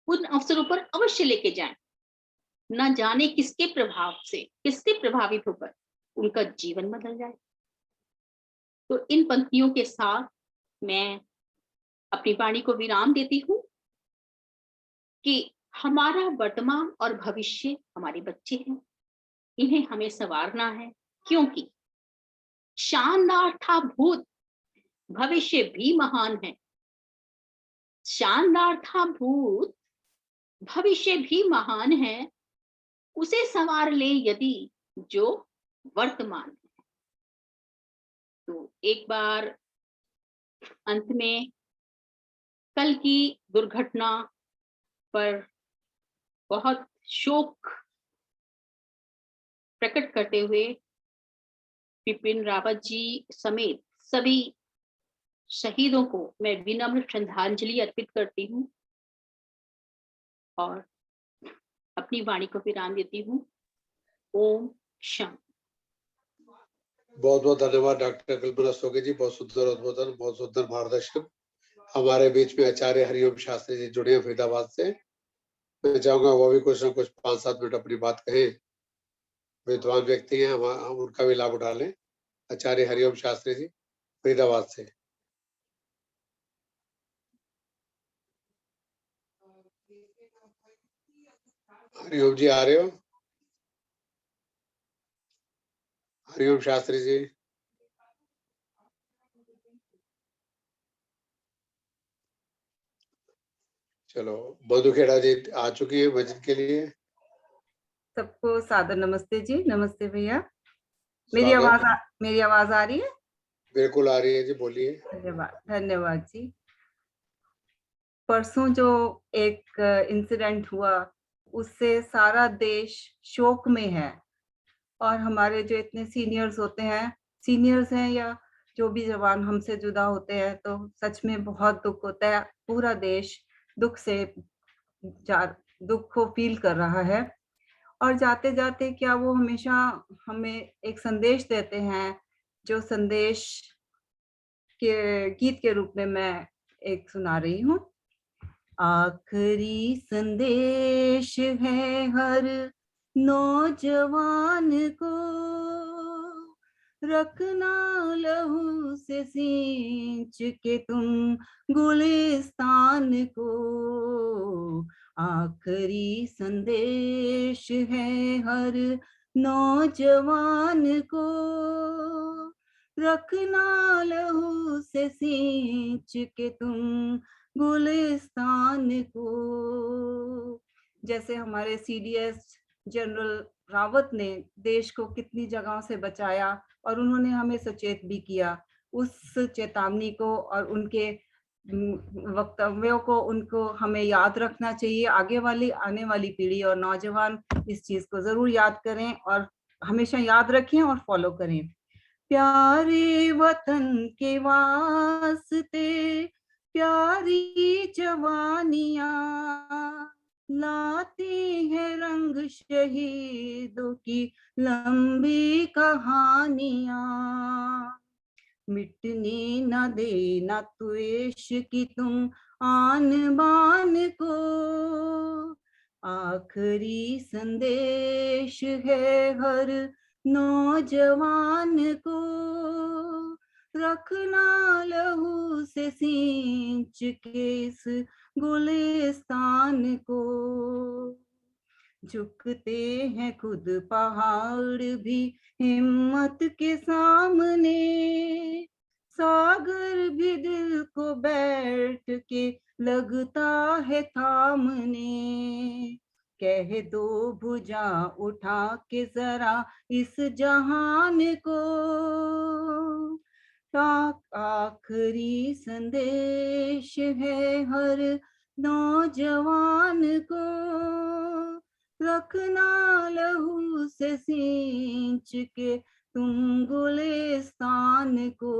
[SPEAKER 3] उन अवसरों पर अवश्य लेके जाएं। न जाने किसके प्रभाव से, किससे प्रभावित होकर उनका जीवन बदल जाए। तो इन पंक्तियों के साथ मैं अपनी वाणी को विराम देती हूँ कि हमारा वर्तमान और भविष्य हमारे बच्चे हैं, इन्हें हमें संवारना है, क्योंकि शानदार था भूत, भविष्य भी महान है। शानदार था भूत, भविष्य भी महान है। उसे संवार ले यदि जो वर्तमान है। तो एक बार अंत में कल की दुर्घटना पर बहुत शोक प्रकट करते हुए बिपिन रावत जी समेत सभी शहीदों को मैं विनम्र श्रद्धांजलि अर्पित करती हूँ और अपनी वाणी को विराम देती हूँ। ओम शांति।
[SPEAKER 1] बहुत बहुत धन्यवाद डॉक्टर कल्पना सोगे जी, बहुत सुंदर उद्बोधन, बहुत सुंदर मार्गदर्शन। हमारे बीच में आचार्य हरिओम शास्त्री जी जुड़े फरीदाबाद से। मैं चाहूंगा वो भी कुछ न कुछ 5-7 मिनट अपनी बात कहें। विद्वान व्यक्ति हैं, हम उनका भी लाभ उठा लें। आचार्य हरिओम शास्त्री जी फरीदाबाद से। हरिओम जी आ रहे हो? हरिओम शास्त्री जी। चलो, मधुखेड़ा जी आ चुकी है भजन के लिए।
[SPEAKER 8] सबको सादर नमस्ते जी। नमस्ते भैया। मेरी
[SPEAKER 1] स्वागत।
[SPEAKER 8] आवाज आ रही है?
[SPEAKER 1] बिल्कुल आ रही है जी, बोलिए।
[SPEAKER 8] धन्यवाद, धन्यवाद जी। परसों जो एक इंसिडेंट हुआ, उससे सारा देश शोक में है। और हमारे जो इतने सीनियर्स हैं या जो भी जवान हमसे जुदा होते हैं, तो सच में बहुत दुख होता है। पूरा देश दुख को फील कर रहा है। और जाते जाते क्या वो हमेशा हमें एक संदेश देते हैं, जो संदेश के गीत के रूप में मैं एक सुना रही हूँ। आखिरी संदेश है हर नौजवान को, रखना लहू से सींच के तुम गुलिस्तान को। आखिरी संदेश है हर नौजवान को, रखना लहू से सींच के तुम गुलिस्तान को। जैसे हमारे सीडीएस जनरल रावत ने देश को कितनी जगहों से बचाया और उन्होंने हमें सचेत भी किया। उस चेतावनी को और उनके वक्तव्यों को उनको हमें याद रखना चाहिए। आने वाली पीढ़ी और नौजवान इस चीज को जरूर याद करें और हमेशा याद रखें और फॉलो करें। प्यारे वतन के वास्ते प्यारी जवानियां लाती है रंग शहीदों की लंबी कहानियां। मिटने न देना द्वेष की तुम आन बान को, आखिरी संदेश है हर नौजवान को, रखना लहू से सींच के इस गुलिस्तान को। झुकते हैं खुद पहाड़ भी हिम्मत के सामने, सागर भी दिल को बैठ के लगता है थामने। कह दो भुजा उठा के जरा इस जहान को, आखिरी संदेश है हर नौजवान को, रखना लहू से सींच के तुम गुलिस्तान को।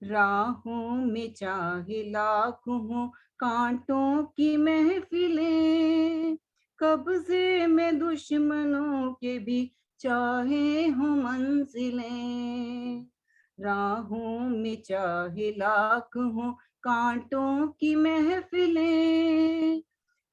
[SPEAKER 8] राहों में चाहे लाखों हो कांटों की महफिलें, कब्जे में दुश्मनों के भी चाहे हो मंजिलें। राहों में चाहे लाख हो कांटों की महफिलें,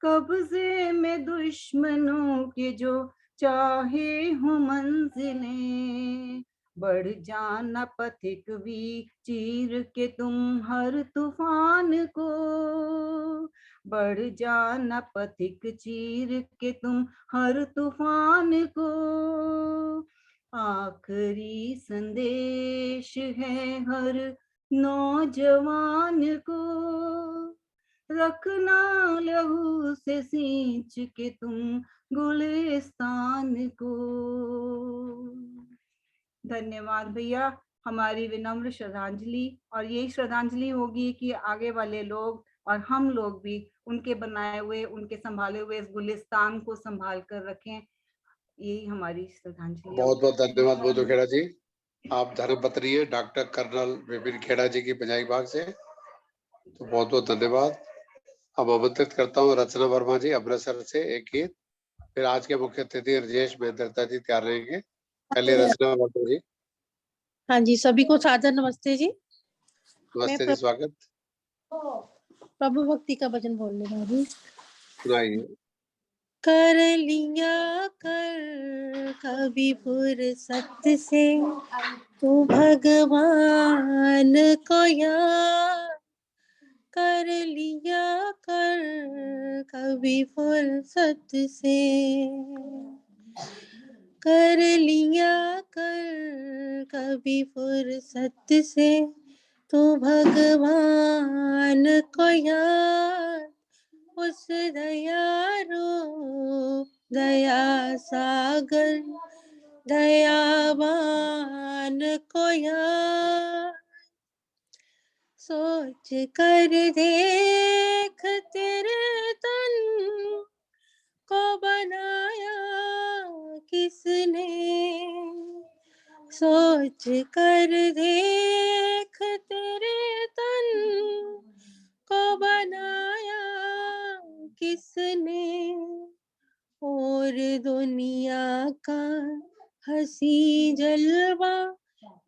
[SPEAKER 8] कब्जे में दुश्मनों के जो चाहे हो मंजिलें। बढ़ जाना पथिक भी चीर के तुम हर तूफान को, बढ़ जाना पथिक चीर के तुम हर तूफान को। आखिरी संदेश है हर नौजवान को, रखना लहू से सींच के तुम गुलिस्तान को। धन्यवाद भैया। हमारी विनम्र श्रद्धांजलि, और यही श्रद्धांजलि होगी कि आगे वाले लोग और हम लोग भी उनके बनाए हुए, उनके संभाले हुए इस गुलिस्तान को संभाल कर रखें। यही हमारी श्रद्धांजलि।
[SPEAKER 1] बहुत बहुत धन्यवाद मधुखेड़ा जी। आप धर्मपत्नी है डॉक्टर कर्नल विपिन खेड़ा जी की पंजाई बाग से, तो बहुत बहुत धन्यवाद। अब आमंत्रित करता हूँ रचना वर्मा जी अमृतसर से एक गीत, फिर आज के मुख्य अतिथि राजेश मेहता जी तैयार रहेंगे। पहले रचना वर्मा जी।
[SPEAKER 9] हाँ जी, सभी को सादर नमस्ते जी।
[SPEAKER 1] नमस्ते जी, स्वागत।
[SPEAKER 9] प्रभु भक्ति का भजन बोलने वाली।
[SPEAKER 1] सुनाइए।
[SPEAKER 9] कर लिया कर कभी फुर्सत से तू भगवान को याद, कर लिया कर कभी फुर्सत से, कर लिया कर कभी फुर्सत से तू भगवान को याद, उस दयारू दया सागर दयावान को याद सोच कर देख तेरे तन को बनाया किसने सोच कर देख तेरे तन को बनाया किसने और दुनिया का हंसी जलवा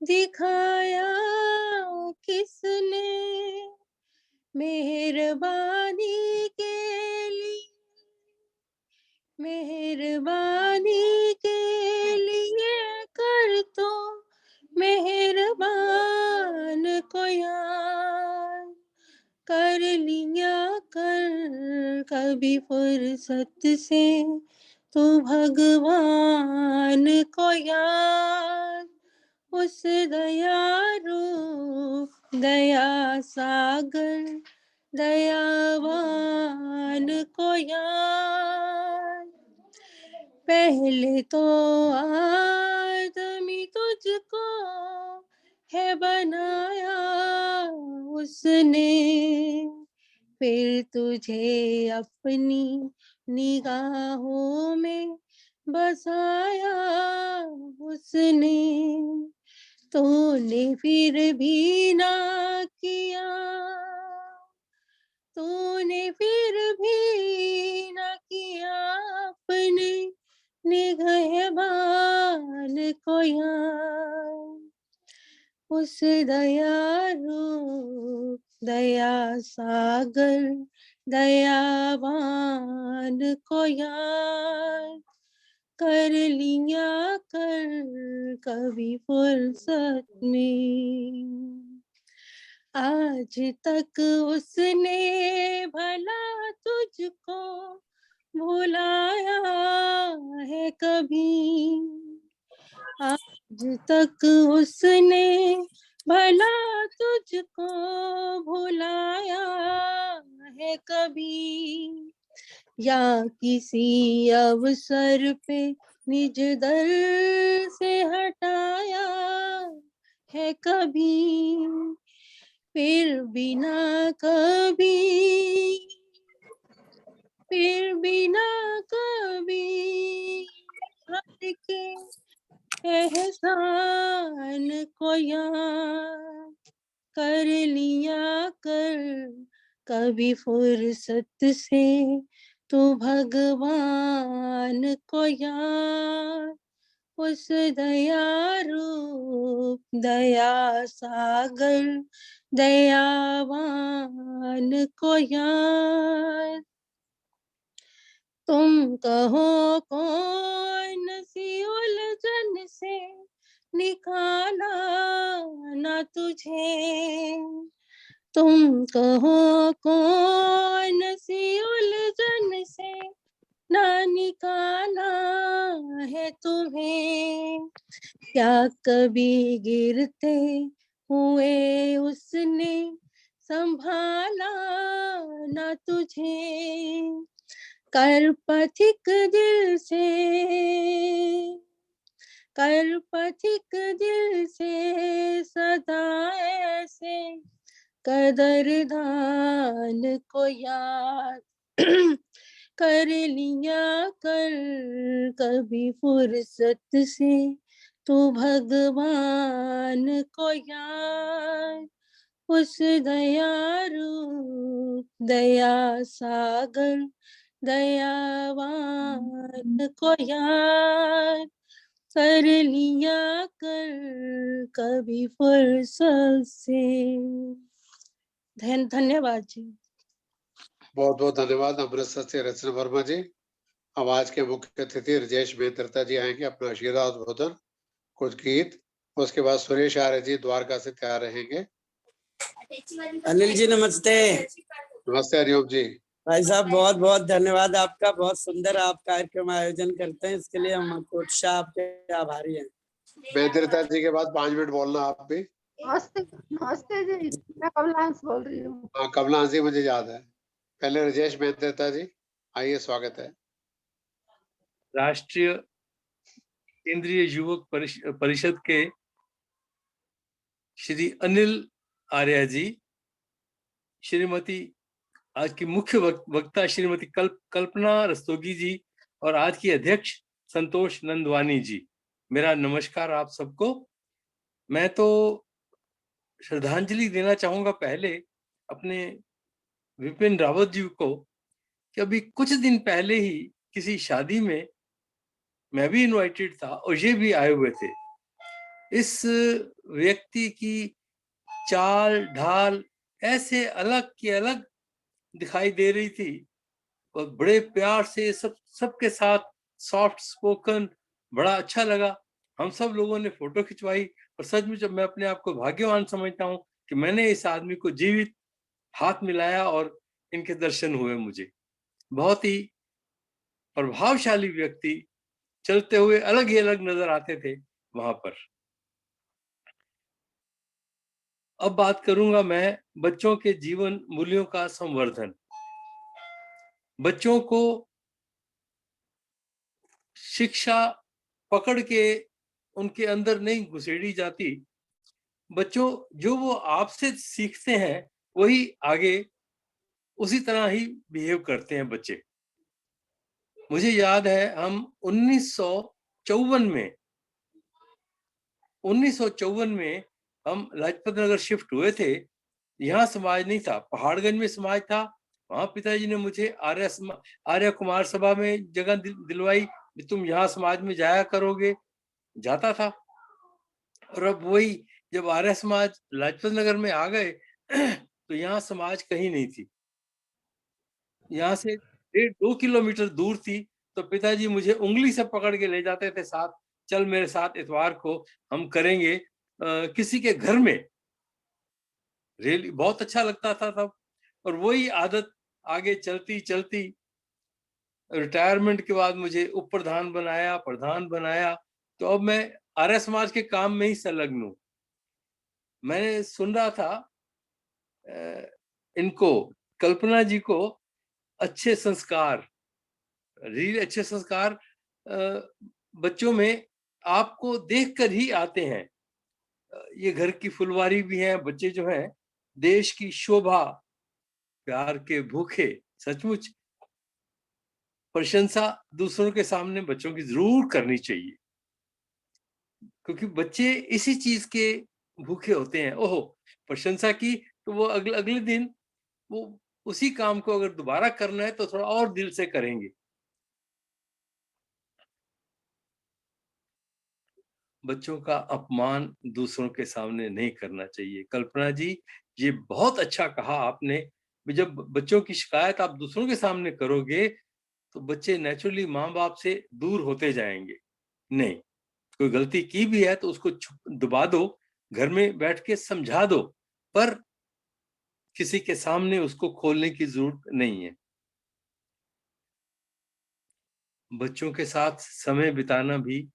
[SPEAKER 9] दिखाया किसने मेहरबानी के लिए कर तो मेहरबान को याद कर लिया कर कभी फुर्सत से तू भगवान को याद उस दयारू दया सागर दयावान को याद पहले तो आदमी तुझको है बनाया उसने फिर तुझे अपनी निगाहों में बसाया उसने तूने फिर भी ना किया तूने फिर भी ना किया अपने निगहबान को याद उस दयारू दया सागर दयावान को याद कर लिया कर कभी फुर्सत में आज तक उसने भला तुझको भुलाया है कभी आज तक उसने भला तुझको भुलाया है कभी या किसी अवसर पे निज दर से हटाया है कभी फिर बिना कभी हर के एहसान को याद कर लिया कर कभी फुर्सत से तू भगवान को याद उस दयारू दया सागर दयावान को याद तुम कहो कौन सी उलझन से निकाला ना तुझे तुम कहो कौन सी उलझन से ना निकाला है तुम्हें क्या कभी गिरते हुए उसने संभाला ना तुझे कर पथिक दिल से सदा ऐसे कदरदान को याद कर लिया कर कभी फुर्सत से तू भगवान को याद उस दयारू दया सागर दयावान को याद कर लिया कर कभी फुर्सत से धन्यवाद जी।
[SPEAKER 1] बहुत बहुत धन्यवाद अमृतसर से रचना वर्मा जी। अब आज के मुख्य अतिथि राजेश मेहता जी आएंगे अपना आशीर्वाद बोधन कुछ गीत उसके बाद सुरेश आर्य जी द्वारका से तैयार रहेंगे।
[SPEAKER 10] अनिल जी नमस्ते।
[SPEAKER 1] नमस्ते हरिओम जी।
[SPEAKER 10] भाई साहब बहुत बहुत धन्यवाद आपका बहुत सुंदर आप कार्यक्रम आयोजन करते हैं इसके लिए हम कोटशा आपके आभारी हैं।
[SPEAKER 1] मेहता जी के बाद 5 मिनट बोलना आप भी।
[SPEAKER 11] नमस्ते नमस्ते जी मैं कमलांश बोल रही हूँ।
[SPEAKER 1] हाँ कमलांश जी मुझे याद है। पहले राजेश मेहता जी, आइए, स्वागत है।
[SPEAKER 11] राष्ट्रीय केंद्रीय युवक परिषद के श्री अनिल आर्या जी, श्रीमती आज की मुख्य वक्ता श्रीमती कल्पना रस्तोगी जी और आज की अध्यक्ष संतोष नंदवानी जी, मेरा नमस्कार आप सबको। मैं तो श्रद्धांजलि देना चाहूंगा पहले अपने विपिन रावत जी को, कि अभी कुछ दिन पहले ही किसी शादी में मैं भी इनवाइटेड था और ये भी आए हुए थे। इस व्यक्ति की चाल ढाल ऐसे अलग की अलग दिखाई दे रही थी और बड़े प्यार से सबके साथ सॉफ्ट स्पोकन, बड़ा अच्छा लगा। हम सब लोगों ने फोटो खिंचवाई और सचमुच मैं अपने आप को भाग्यवान समझता हूँ कि मैंने इस आदमी को जीवित हाथ मिलाया और इनके दर्शन हुए मुझे। बहुत ही प्रभावशाली व्यक्ति चलते हुए अलग ही अलग नजर आते थे वहां पर। अब बात करूंगा मैं बच्चों के जीवन मूल्यों का संवर्धन। बच्चों को शिक्षा पकड़ के उनके अंदर नहीं घुसेड़ी जाती। बच्चों जो वो आपसे सीखते हैं वही आगे उसी तरह ही बिहेव करते हैं बच्चे। मुझे याद है हम 1954 में हम लाजपत नगर शिफ्ट हुए थे। यहाँ समाज नहीं था, पहाड़गंज में समाज था। वहां पिताजी ने मुझे आर्य कुमार सभा में जगह दिलवाई, तुम यहाँ समाज में जाया करोगे। जाता था। और अब वही जब आर्य समाज लाजपत नगर में आ गए तो यहाँ समाज कहीं नहीं थी। यहाँ से 1.5-2 किलोमीटर दूर थी। तो पिताजी मुझे उंगली से पकड़ के ले जाते थे साथ, चल मेरे साथ इतवार को हम करेंगे किसी के घर में रैली। बहुत अच्छा लगता था तब। और वही आदत आगे चलती चलती रिटायरमेंट के बाद मुझे उप प्रधान बनाया, प्रधान बनाया। तो अब मैं आर्य समाज के काम में ही संलग्न हूँ। मैंने सुन रहा था इनको कल्पना जी को अच्छे संस्कार बच्चों में आपको देखकर ही आते हैं। ये घर की फुलवारी भी है। बच्चे जो हैं देश की शोभा, प्यार के भूखे। सचमुच प्रशंसा दूसरों के सामने बच्चों की जरूर करनी चाहिए, क्योंकि बच्चे इसी चीज के भूखे होते हैं। ओहो, प्रशंसा की तो वो अगले दिन वो उसी काम को अगर दोबारा करना है तो थोड़ा और दिल से करेंगे। बच्चों का अपमान दूसरों के सामने नहीं करना चाहिए। कल्पना जी, ये बहुत अच्छा कहा आपने। जब बच्चों की शिकायत आप दूसरों के सामने करोगे तो बच्चे नेचुरली माँ बाप से दूर होते जाएंगे। नहीं, कोई गलती की भी है तो उसको दबा दो, घर में बैठ के समझा दो, पर किसी के सामने उसको खोलने की जरूरत नहीं है। बच्चों के साथ समय बिताना भी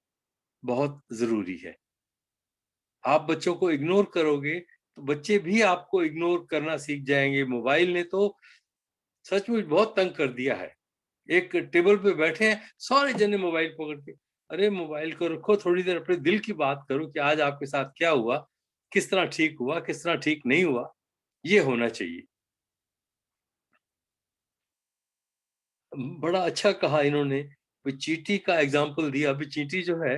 [SPEAKER 11] बहुत जरूरी है। आप बच्चों को इग्नोर करोगे तो बच्चे भी आपको इग्नोर करना सीख जाएंगे। मोबाइल ने तो सचमुच बहुत तंग कर दिया है। एक टेबल पे बैठे हैं, सारे जने मोबाइल पकड़ के, अरे मोबाइल को रखो, थोड़ी देर अपने दिल की बात करो कि आज आपके साथ क्या हुआ, किस तरह ठीक हुआ, किस तरह ठीक नहीं हुआ। ये होना चाहिए। बड़ा अच्छा कहा इन्होंने, चींटी का एग्जाम्पल दिया। अभी चींटी जो है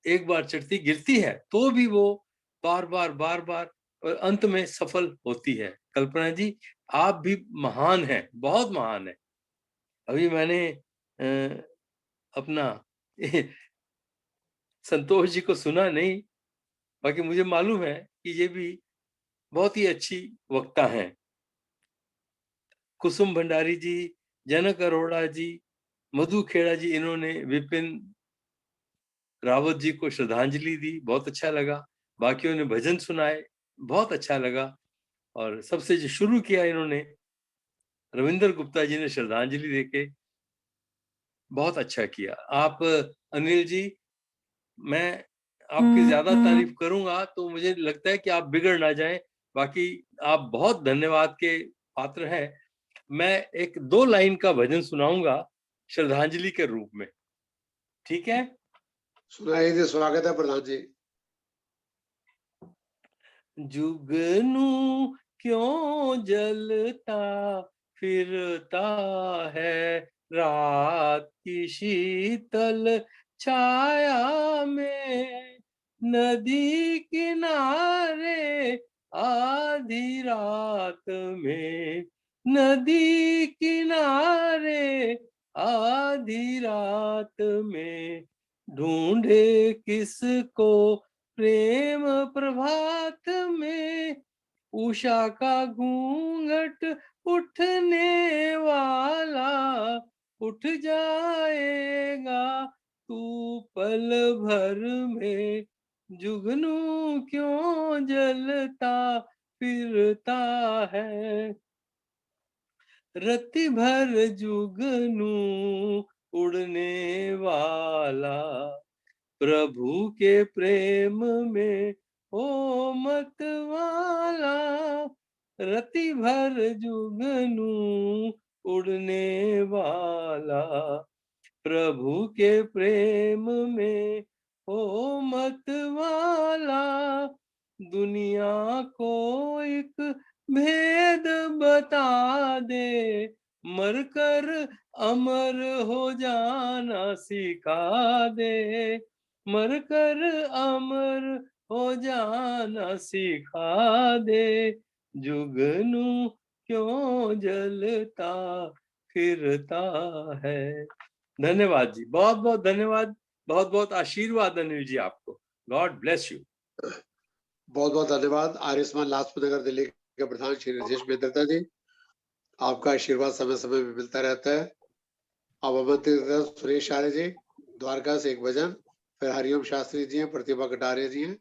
[SPEAKER 11] एक बार चढ़ती गिरती है तो भी वो बार बार और अंत में सफल होती है। कल्पना जी, आप भी महान हैं, बहुत महान है। अभी मैंने अपना संतोष जी को सुना नहीं, बाकी मुझे मालूम है कि ये भी बहुत ही अच्छी वक्ता हैं। कुसुम भंडारी जी, जनक अरोड़ा जी, मधु खेड़ा जी, इन्होंने विपिन रावत जी को श्रद्धांजलि दी, बहुत अच्छा लगा। बाकियों ने भजन सुनाए, बहुत अच्छा लगा। और सबसे जो शुरू किया इन्होंने, रविंद्र गुप्ता जी ने श्रद्धांजलि देके बहुत अच्छा किया। आप अनिल जी, मैं आपकी ज्यादा तारीफ करूंगा तो मुझे लगता है कि आप बिगड़ ना जाएं। बाकी आप बहुत धन्यवाद के पात्र हैं। मैं एक 2 लाइन का भजन सुनाऊंगा श्रद्धांजलि के रूप में, ठीक है?
[SPEAKER 1] सुनाइए जी, स्वागत है प्रधान जी।
[SPEAKER 11] जुगनू क्यों जलता फिरता है रात की शीतल छाया में, नदी किनारे आधी रात में, नदी किनारे आधी रात में, ढूंढे किसको प्रेम प्रभात में, उषा का घूंघट उठने वाला, उठ जाएगा तू पल भर में, जुगनू क्यों जलता फिरता है, रति भर जुगनू उड़ने वाला, प्रभु के प्रेम में हो मत वाला, रति भर जुगनू उड़ने वाला, प्रभु के प्रेम में हो मत वाला, दुनिया को एक भेद बता दे, मरकर अमर हो जाना सिखा दे, मरकर अमर हो जाना सिखा दे, जुगनू क्यों जलता फिरता है। धन्यवाद जी, बहुत बहुत धन्यवाद, बहुत बहुत आशीर्वाद अनिल जी आपको। God bless you.
[SPEAKER 1] बहुत बहुत धन्यवाद। आर्यमान लाजपत नगर दिल्ली के प्रधान श्री राजेश मेहता जी, आपका आशीर्वाद समय समय में मिलता रहता है। अब आमंत्रित सुरेश आर्य जी द्वारका से एक भजन, फिर हरिओम शास्त्री जी हैं, प्रतिभा कटारिया जी हैं,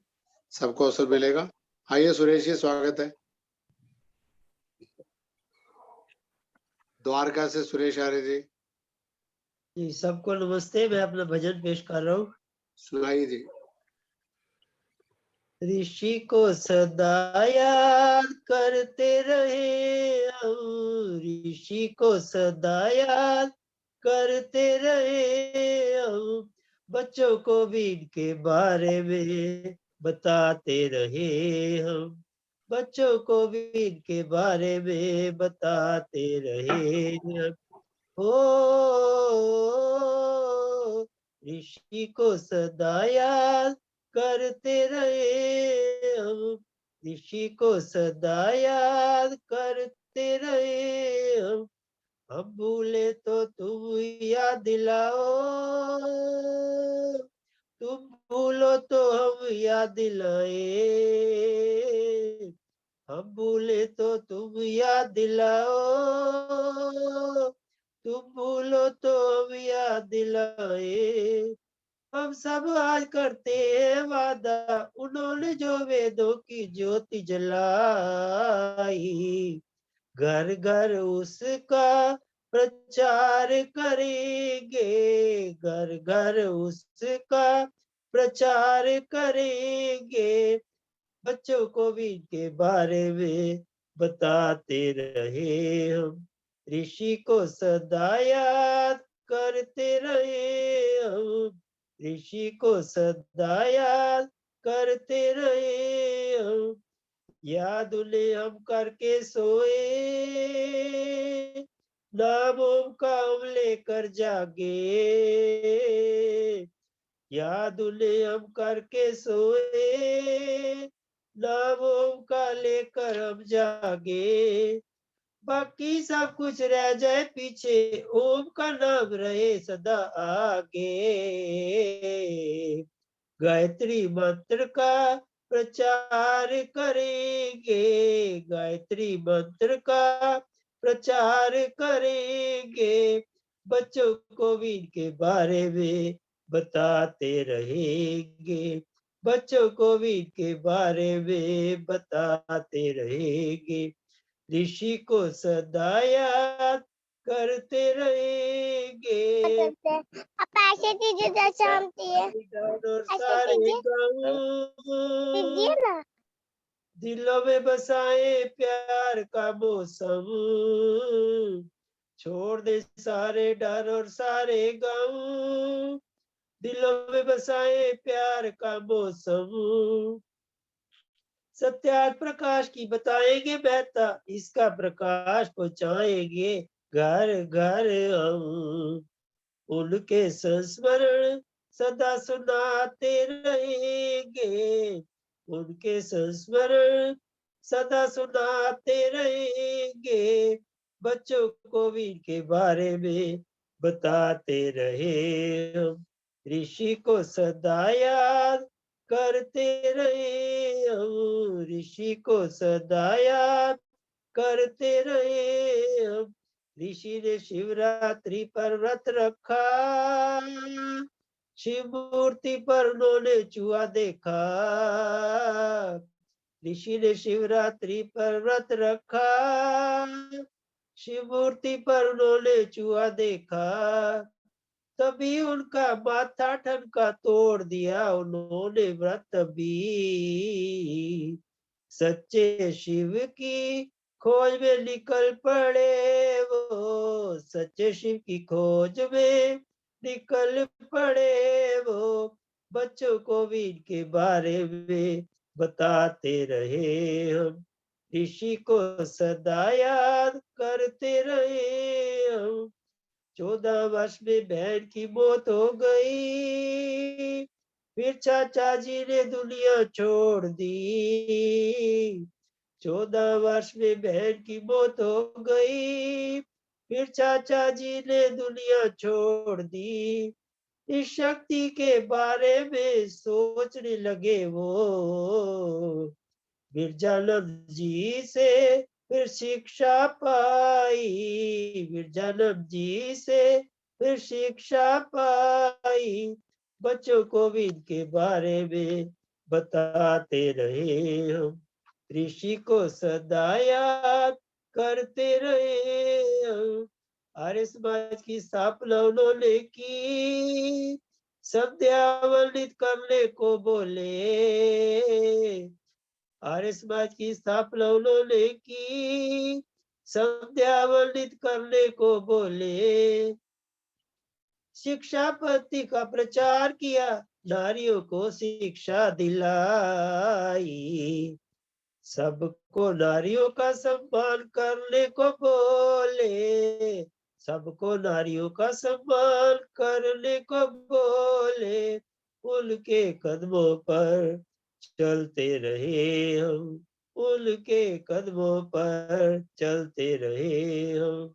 [SPEAKER 1] सबको अवसर मिलेगा। आइए सुरेश जी, स्वागत है। द्वारका से सुरेश आर्य जी।
[SPEAKER 12] जी सबको नमस्ते, मैं अपना भजन पेश कर रहा हूँ।
[SPEAKER 1] सुनाइए जी।
[SPEAKER 12] ऋषि को सदा याद करते रहे, ऋषि को सदा याद करते रहे, बच्चों को भी इनके बारे में बताते रहे हम, बच्चों को भी इनके बारे में बताते रहे हम। हो ऋषि को सदा याद करते रहे हम, ऋषि को सदा याद करते रहे हम भूले तो तुम याद दिलाओ, तुम भूलो तो हम याद दिलाए, हम भूले तो तुम याद दिलाओ, तुम भूलो तो हम याद दिलाए, हम सब आज करते हैं वादा, उन्होंने जो वेदों की ज्योति जलाई, घर घर उसका प्रचार करेंगे, घर घर उसका प्रचार करेंगे, बच्चों को भी इनके बारे में बताते रहे हम, ऋषि को सदा याद करते रहे हम, ऋषि को सदा याद करते रहे हम, याद उन्हें हम करके सोए, नाम का हम लेकर जागे, याद उन्हें हम करके सोए, नाम का लेकर हम जागे, बाकी सब कुछ रह जाए पीछे, ओम का नाम रहे सदा आगे, गायत्री मंत्र का प्रचार करेंगे, गायत्री मंत्र का प्रचार करेंगे, बच्चों को भी इनके बारे में बताते रहेंगे, बच्चों को भी इनके बारे में बताते रहेंगे, ऋषि को सदा याद करते रहेंगे।
[SPEAKER 13] ऐसे चीजें जैसे हम
[SPEAKER 12] सारे गाँव दिलों में बसाए प्यार का मौसम, छोड़ दे सारे डर और सारे गम, दिलों में बसाए प्यार का मौसम, सत्यार्थ प्रकाश की बताएंगे बहता, इसका प्रकाश पहुंचाएंगे घर घर हम, उनके संस्मरण सदा सुनाते रहेंगे, उनके संस्मरण सदा सुनाते रहेंगे, बच्चों को भी इनके बारे में बताते रहे हम, ऋषि को सदा याद करते रहे हम, ऋषि को सदा याद करते रहे हम, ऋषि ने शिवरात्रि पर व्रत रखा, शिव मूर्ति पर उन्होंने चूहा देखा, ऋषि ने शिवरात्रि पर व्रत रखा, शिव मूर्ति पर उन्होंने चूहा देखा, तभी उनका माथा ठनका तोड़ दिया उन्होंने व्रत भी, सच्चे शिव की खोज में निकल पड़े वो, सच्चे शिव की खोज में निकल पड़े वो, बच्चों को भी इनके बारे में बताते रहे हम, ऋषि को सदा याद करते रहे हम, 14 वर्ष में बहन की मौत हो गई, फिर चाचा जी ने दुनिया छोड़ दी, 14 वर्ष में बहन की मौत हो गई, फिर चाचा जी ने दुनिया छोड़ दी, इस शक्ति के बारे में सोचने लगे वो, बिरजानंद जी से फिर शिक्षा पाई, बिरजानंद जी से फिर शिक्षा पाई, बच्चों को भी इनके बारे में बताते रहे हम, ऋषि को सदा याद करते रहे हम, आर्य समाज की स्थापना उन्होंने की, संध्या वंदित करने को बोले, आर्य समाज की स्थापना उन्होंने की, संध्या वंदित करने को बोले, शिक्षा पद्धति का प्रचार किया, नारियों को शिक्षा दिलाई, सबको नारियों का सम्मान करने को बोले, सबको नारियों का सम्मान करने को बोले, उनके कदमों पर चलते रहे हम, उनके कदमों पर चलते रहे हम,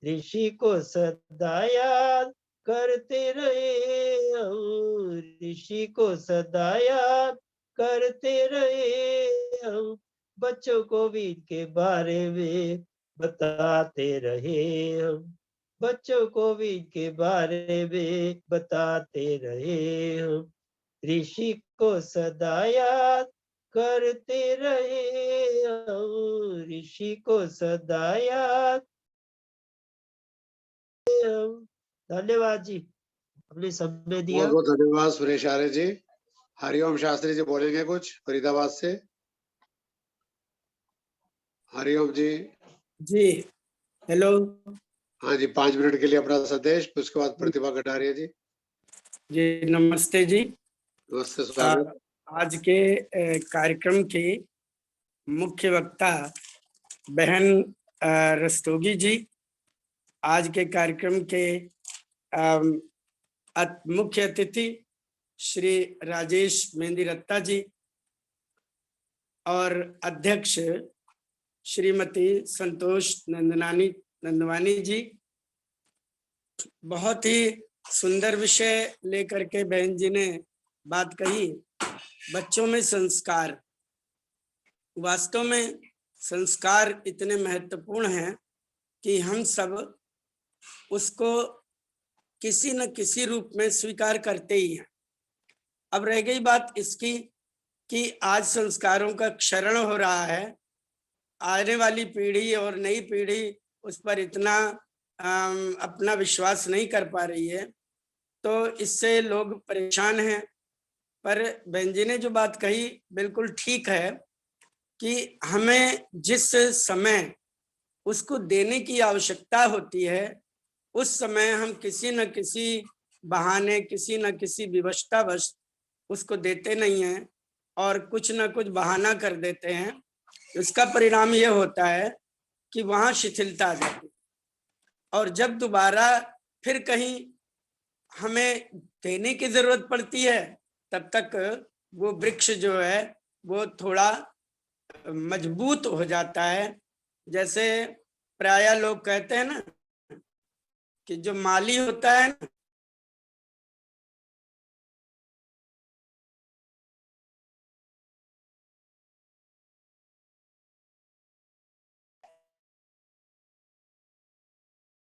[SPEAKER 12] ऋषि को सदा याद करते रहे हम, ऋषि को सदा याद करते रहे हम, बच्चों को भी इनके बारे में बताते रहे हम, बच्चों को भी इनके बारे में बताते रहे हम, ऋषि को सदा याद करते रहे हम, ऋषि को सदा याद। धन्यवाद जी, अपने समय दिया।
[SPEAKER 1] बहुत बहुत धन्यवाद सुरेश आर्य जी। हरिओम शास्त्री जी बोलेंगे कुछ फरीदाबाद से। हरिओम जी।
[SPEAKER 10] जी हेलो।
[SPEAKER 1] हाँ जी, 5 मिनट के लिए अपना संदेश, उसके बाद प्रतिभा कटारिया जी।
[SPEAKER 10] जी नमस्ते जी।
[SPEAKER 1] नमस्ते, स्वागत।
[SPEAKER 10] आज के कार्यक्रम के मुख्य वक्ता बहन रस्तोगी जी, आज के कार्यक्रम के मुख्य अतिथि श्री राजेश मेहंदीरत्ता जी और अध्यक्ष श्रीमती संतोष नंदवानी जी। बहुत ही सुंदर विषय लेकर के बहन जी ने बात कही, बच्चों में संस्कार। वास्तव में संस्कार इतने महत्वपूर्ण हैं कि हम सब उसको किसी न किसी रूप में स्वीकार करते ही हैं। अब रह गई बात इसकी कि आज संस्कारों का क्षरण हो रहा है, आने वाली पीढ़ी और नई पीढ़ी उस पर इतना अपना विश्वास नहीं कर पा रही है, तो इससे लोग परेशान हैं। पर बहन जी ने जो बात कही बिल्कुल ठीक है कि हमें जिस समय उसको देने की आवश्यकता होती है, उस समय हम किसी न किसी बहाने, किसी न किसी विवशतावश उसको देते नहीं हैं और कुछ न कुछ बहाना कर देते हैं। उसका परिणाम ये होता है कि वहां शिथिलता आ जाती है और जब दोबारा फिर कहीं हमें देने की जरूरत पड़ती है, तब तक वो वृक्ष जो है वो थोड़ा मजबूत हो जाता है। जैसे प्रायः लोग कहते हैं ना कि जो माली होता है ना,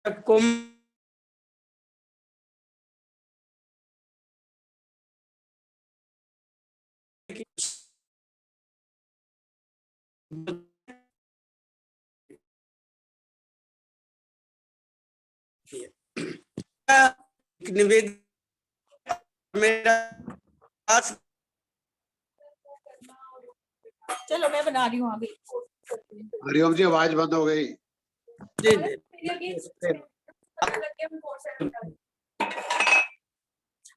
[SPEAKER 10] को निवेदन मेरा पास।
[SPEAKER 9] चलो मैं बना रही हूँ अभी।
[SPEAKER 1] हरिओम जी आवाज बंद हो गई।
[SPEAKER 10] जी जी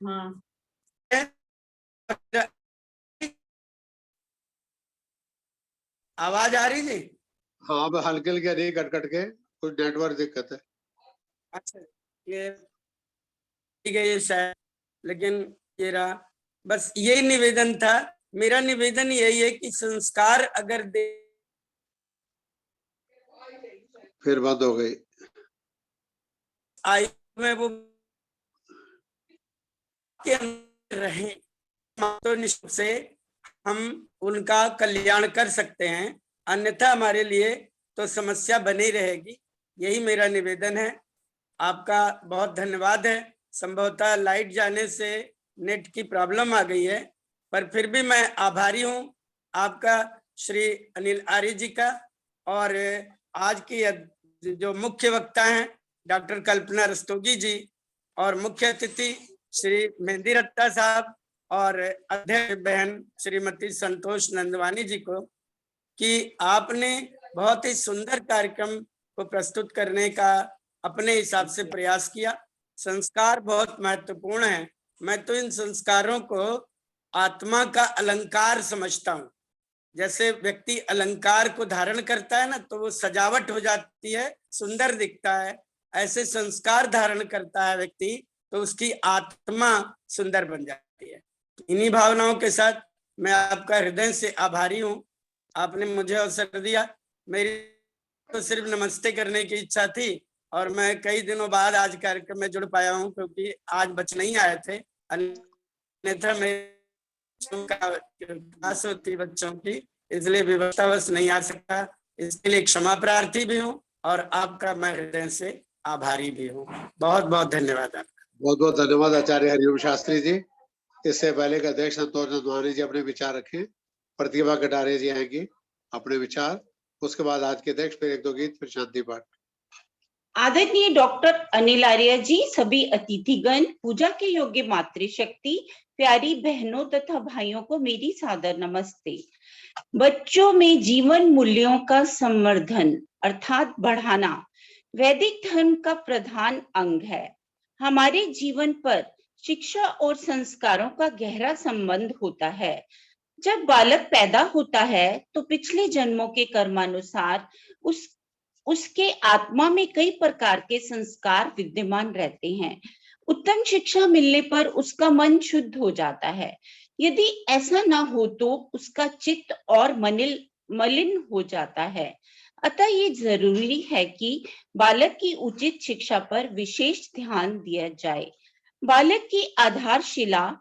[SPEAKER 3] हाँ
[SPEAKER 10] आवाज आ रही थी?
[SPEAKER 1] हाँ अब हल्के हल्के नहीं, कट कट के, कुछ नेटवर्क दिक्कत है।
[SPEAKER 10] अच्छा ये ठीक है, ये शायद, लेकिन ये रहा। बस यही निवेदन था। मेरा निवेदन यही है कि संस्कार अगर दे,
[SPEAKER 1] फिर बंद हो गई।
[SPEAKER 10] आयु में वो के अंदर रहे तो निश्चित से हम उनका कल्याण कर सकते हैं, अन्यथा हमारे लिए तो समस्या बनी रहेगी। यही मेरा निवेदन है। आपका बहुत धन्यवाद है। संभवतः लाइट जाने से नेट की प्रॉब्लम आ गई है, पर फिर भी मैं आभारी हूँ आपका, श्री अनिल आर्य जी का, और आज की जो मुख्य वक्ता हैं डॉक्टर कल्पना रस्तोगी जी, और मुख्य अतिथि श्री मेहंदी रत्ता साहब, और अध्यक्ष बहन श्रीमती संतोष नंदवानी जी को, कि आपने बहुत ही सुंदर कार्यक्रम को प्रस्तुत करने का अपने हिसाब से प्रयास किया। संस्कार बहुत महत्वपूर्ण है। मैं तो इन संस्कारों को आत्मा का अलंकार समझता हूँ। जैसे व्यक्ति अलंकार को धारण करता है ना, तो वो सजावट हो जाती है, सुंदर दिखता है। ऐसे संस्कार धारण करता है व्यक्ति, तो उसकी आत्मा सुंदर बन जाती है। इन्हीं भावनाओं के साथ मैं आपका हृदय से आभारी हूँ। आपने मुझे अवसर दिया। मेरी तो सिर्फ नमस्ते करने की इच्छा थी, और मैं कई दिनों बाद आज कार्यक्रम में जुड़ पाया हूँ, क्योंकि आज बच्चे नहीं आए थे, अन्यथा क्लास होती बच्चों की, इसलिए विवशतावश नहीं आ सकता। इसके लिए क्षमा प्रार्थी भी हूँ, और आपका मैं हृदय से आभारी भी हूँ। बहुत बहुत धन्यवाद आपका।
[SPEAKER 1] बहुत बहुत धन्यवाद आचार्य हरिओम शास्त्री जी। इससे पहले के अध्यक्ष संतोष नंदवानी जी अपने विचार रखें, प्रतिभा कटारे जी आएंगी अपने विचार, उसके बाद आज के अध्यक्ष, फिर एक दो गीत, फिर शांति पाठ।
[SPEAKER 3] आदरणीय डॉक्टर अनिल आर्य जी, सभी अतिथिगण, पूजा के योग्य मातृशक्ति, प्यारी बहनों तथा भाइयों को मेरी सादर नमस्ते। बच्चों में जीवन मूल्यों का संवर्धन अर्थात बढ़ाना वैदिक धर्म का प्रधान अंग है। हमारे जीवन पर शिक्षा और संस्कारों का गहरा संबंध होता है। जब बालक पैदा होता है तो पिछले जन्मों के कर्मानुसार उसके आत्मा में कई प्रकार के संस्कार विद्यमान रहते हैं। उत्तम शिक्षा मिलने पर उसका मन शुद्ध हो जाता है। यदि ऐसा ना हो तो उसका चित्त और मलिन हो जाता है। अतः ये जरूरी है कि बालक की उचित शिक्षा पर विशेष ध्यान दिया जाए। बालक की आधारशिला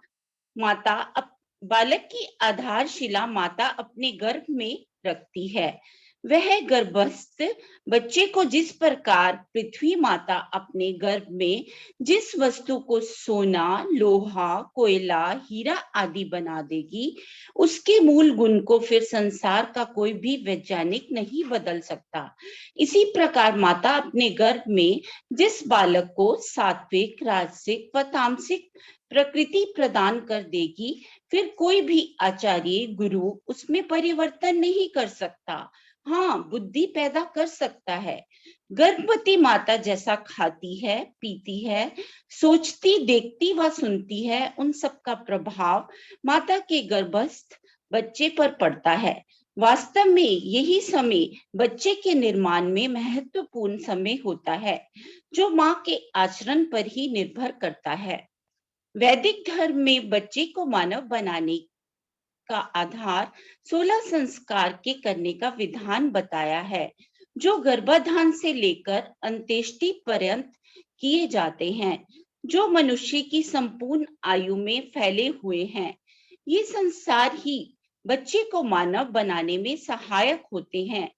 [SPEAKER 3] माता अपने गर्भ में रखती है। वह गर्भस्थ बच्चे को जिस प्रकार पृथ्वी माता अपने गर्भ में जिस वस्तु को सोना, लोहा, कोयला, हीरा आदि बना देगी, उसके मूल गुण को फिर संसार का कोई भी वैज्ञानिक नहीं बदल सकता। इसी प्रकार माता अपने गर्भ में जिस बालक को सात्विक, राजसिक व तामसिक
[SPEAKER 14] प्रकृति प्रदान कर देगी, फिर कोई भी आचार्य गुरु उसमें परिवर्तन नहीं कर सकता। हाँ, बुद्धि पैदा कर सकता है। गर्भवती माता जैसा खाती है, पीती है, सोचती, देखती व सुनती है, उन सब का प्रभाव माता के गर्भस्थ बच्चे पर पड़ता है। वास्तव में यही समय बच्चे के निर्माण में महत्वपूर्ण समय होता है, जो माँ के आचरण पर ही निर्भर करता है। वैदिक धर्म में बच्चे को मानव बनाने का आधार 16 संस्कार के करने का विधान बताया है, जो गर्भाधान से लेकर अंत्येष्टि पर्यंत किए जाते हैं, जो मनुष्य की संपूर्ण आयु में फैले हुए हैं। ये संस्कार ही बच्चे को मानव बनाने में सहायक होते हैं।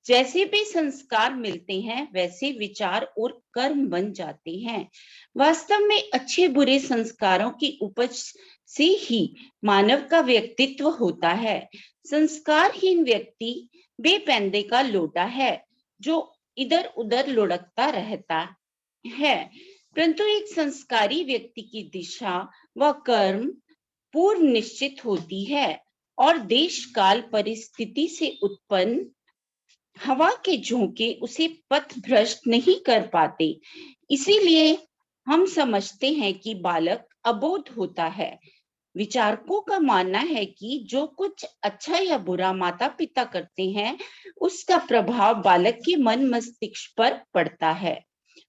[SPEAKER 14] जैसे भी संस्कार मिलते हैं, वैसे विचार और कर्म बन जाते हैं। वास्तव में अच्छे बुरे संस्कारों की उपज से ही मानव का व्यक्तित्व होता है। संस्कारहीन व्यक्ति बेपैंदे का लोटा है, जो इधर उधर लुढ़कता रहता है। परंतु एक संस्कारी व्यक्ति की दिशा व कर्म पूर्व निश्चित होती है और देश काल परिस्थिति से उत्पन्न हवा के झोंके उसे पथ भ्रष्ट नहीं कर पाते। इसीलिए हम समझते हैं कि बालक अबोध होता है। विचारकों का मानना है कि जो कुछ अच्छा या बुरा माता पिता करते हैं, उसका प्रभाव बालक के मन मस्तिष्क पर पड़ता है।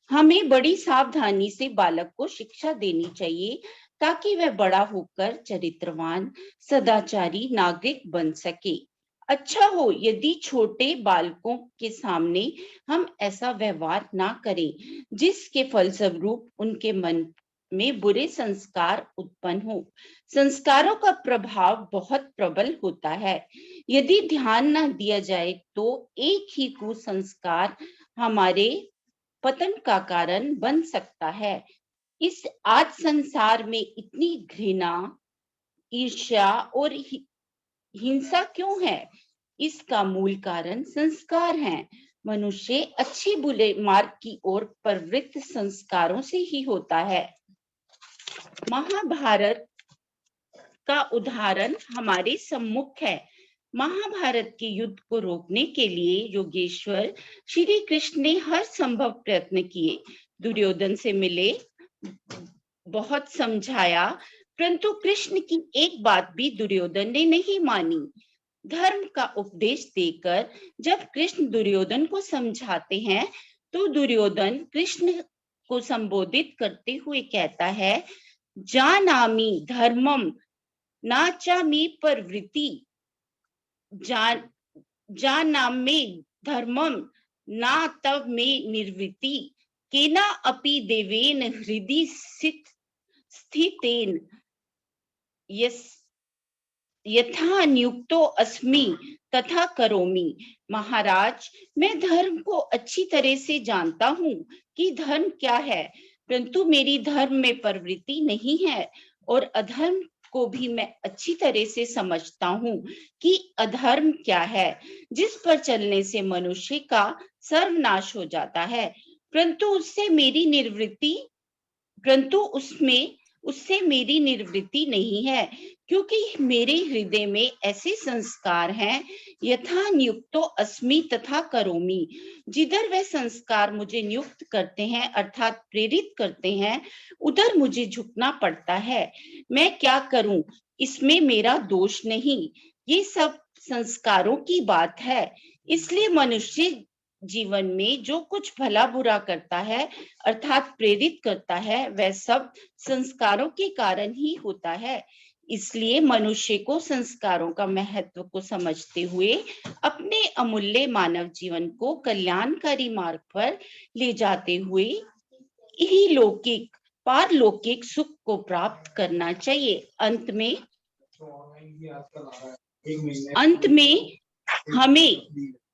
[SPEAKER 14] हमें बड़ी सावधानी से बालक को शिक्षा देनी चाहिए, ताकि वह बड़ा होकर चरित्रवान, सदाचारी नागरिक बन सके। अच्छा हो यदि छोटे बालकों के सामने हम ऐसा व्यवहार ना करें, जिसके फलस्वरूप उनके मन में बुरे संस्कार उत्पन्न हो। संस्कारों का प्रभाव बहुत प्रबल होता है। यदि ध्यान ना दिया जाए तो एक ही कुसंस्कार हमारे पतन का कारण बन सकता है। इस आज संसार में इतनी घृणा, ईर्ष्या और हिंसा क्यों है? इसका मूल कारण संस्कार है। मनुष्य अच्छे बुरे मार्ग की ओर प्रवृत्त संस्कारों से ही होता है। महाभारत का उदाहरण हमारे सम्मुख है। महाभारत के युद्ध को रोकने के लिए योगेश्वर श्री कृष्ण ने हर संभव प्रयत्न किए। दुर्योधन से मिले, बहुत समझाया, परंतु कृष्ण की एक बात भी दुर्योधन ने नहीं मानी। धर्म का उपदेश देकर जब कृष्ण दुर्योधन को समझाते हैं, तो दुर्योधन कृष्ण को संबोधित करते हुए कहता है, जानामि धर्मम नाचामि प्रवृत्ति, जानामि धर्मम ना तव में निर्वृत्ति, केना अपि देवेन हृदि स्थितेन यथा नियुक्तो अस्मि तथा करोमि। महाराज, मैं धर्म को अच्छी तरह से जानता हूँ कि धर्म क्या है, परंतु मेरी धर्म में प्रवृत्ति नहीं है, और अधर्म को भी मैं अच्छी तरह से समझता हूँ कि अधर्म क्या है, जिस पर चलने से मनुष्य का सर्वनाश हो जाता है। परंतु उससे मेरी निवृत्ति नहीं है, क्योंकि मेरे हृदय में ऐसे संस्कार हैं, यथा नियुक्तो अस्मि तथा करोमि। जिधर वह संस्कार मुझे नियुक्त करते हैं, अर्थात प्रेरित करते हैं, उधर मुझे झुकना पड़ता है। मैं क्या करूं, इसमें मेरा दोष नहीं, ये सब संस्कारों की बात है। इसलिए मनुष्य जीवन में जो कुछ भला बुरा करता है, अर्थात प्रेरित करता है, वह सब संस्कारों के कारण ही होता है। इसलिए मनुष्य को संस्कारों का महत्व को समझते हुए अपने अमूल्य मानव जीवन को कल्याणकारी मार्ग पर ले जाते हुए ही लौकिक पारलौकिक सुख को प्राप्त करना चाहिए। अंत में हमें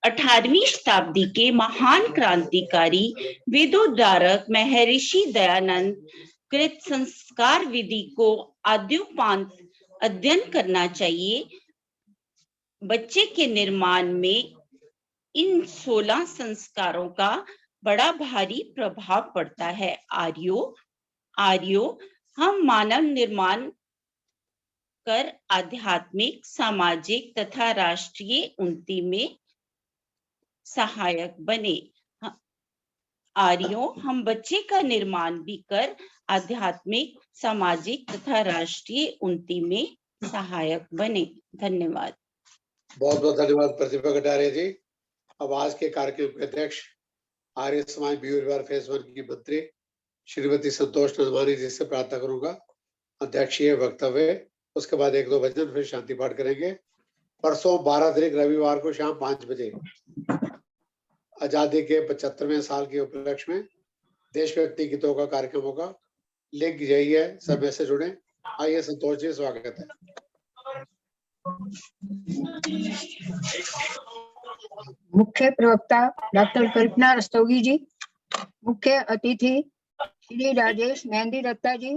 [SPEAKER 14] 18वीं शताब्दी के महान क्रांतिकारी वेदोद्धारक महर्षि दयानंद कृत संस्कार विधि को आद्योपांत अध्ययन करना चाहिए। बच्चे के निर्माण में इन 16 संस्कारों का बड़ा भारी प्रभाव पड़ता है। आर्यो हम मानव निर्माण कर आध्यात्मिक, सामाजिक तथा राष्ट्रीय उन्नति में सहायक बने। आर्यों, हम बच्चे का निर्माण भी कर आध्यात्मिक, सामाजिक तथा राष्ट्रीय उन्नति में सहायक बने। धन्यवाद।
[SPEAKER 1] बहुत बहुत धन्यवाद प्रतिभा कटारिया जी। अब आज के कार्यक्रम के अध्यक्ष आर्य समाज ब्यूरो फेज 1 की मंत्री श्रीमती संतोष नंदवानी जी से प्रार्थना करूंगा अध्यक्षीय वक्तव्य, उसके बाद 1-2 भजन, फिर शांति पाठ करेंगे। परसों 12 तारीख रविवार को शाम 5 बजे आजादी के 75वें साल के उपलक्ष्य में देशभक्ति गीतों का कार्यक्रम होगा। लिंक यही है, समय से जुड़े। आइए संतोष जी, स्वागत है।
[SPEAKER 15] मुख्य प्रवक्ता डॉक्टर कल्पना रस्तोगी जी, मुख्य अतिथि श्री राजेश मेहंदी दत्ता जी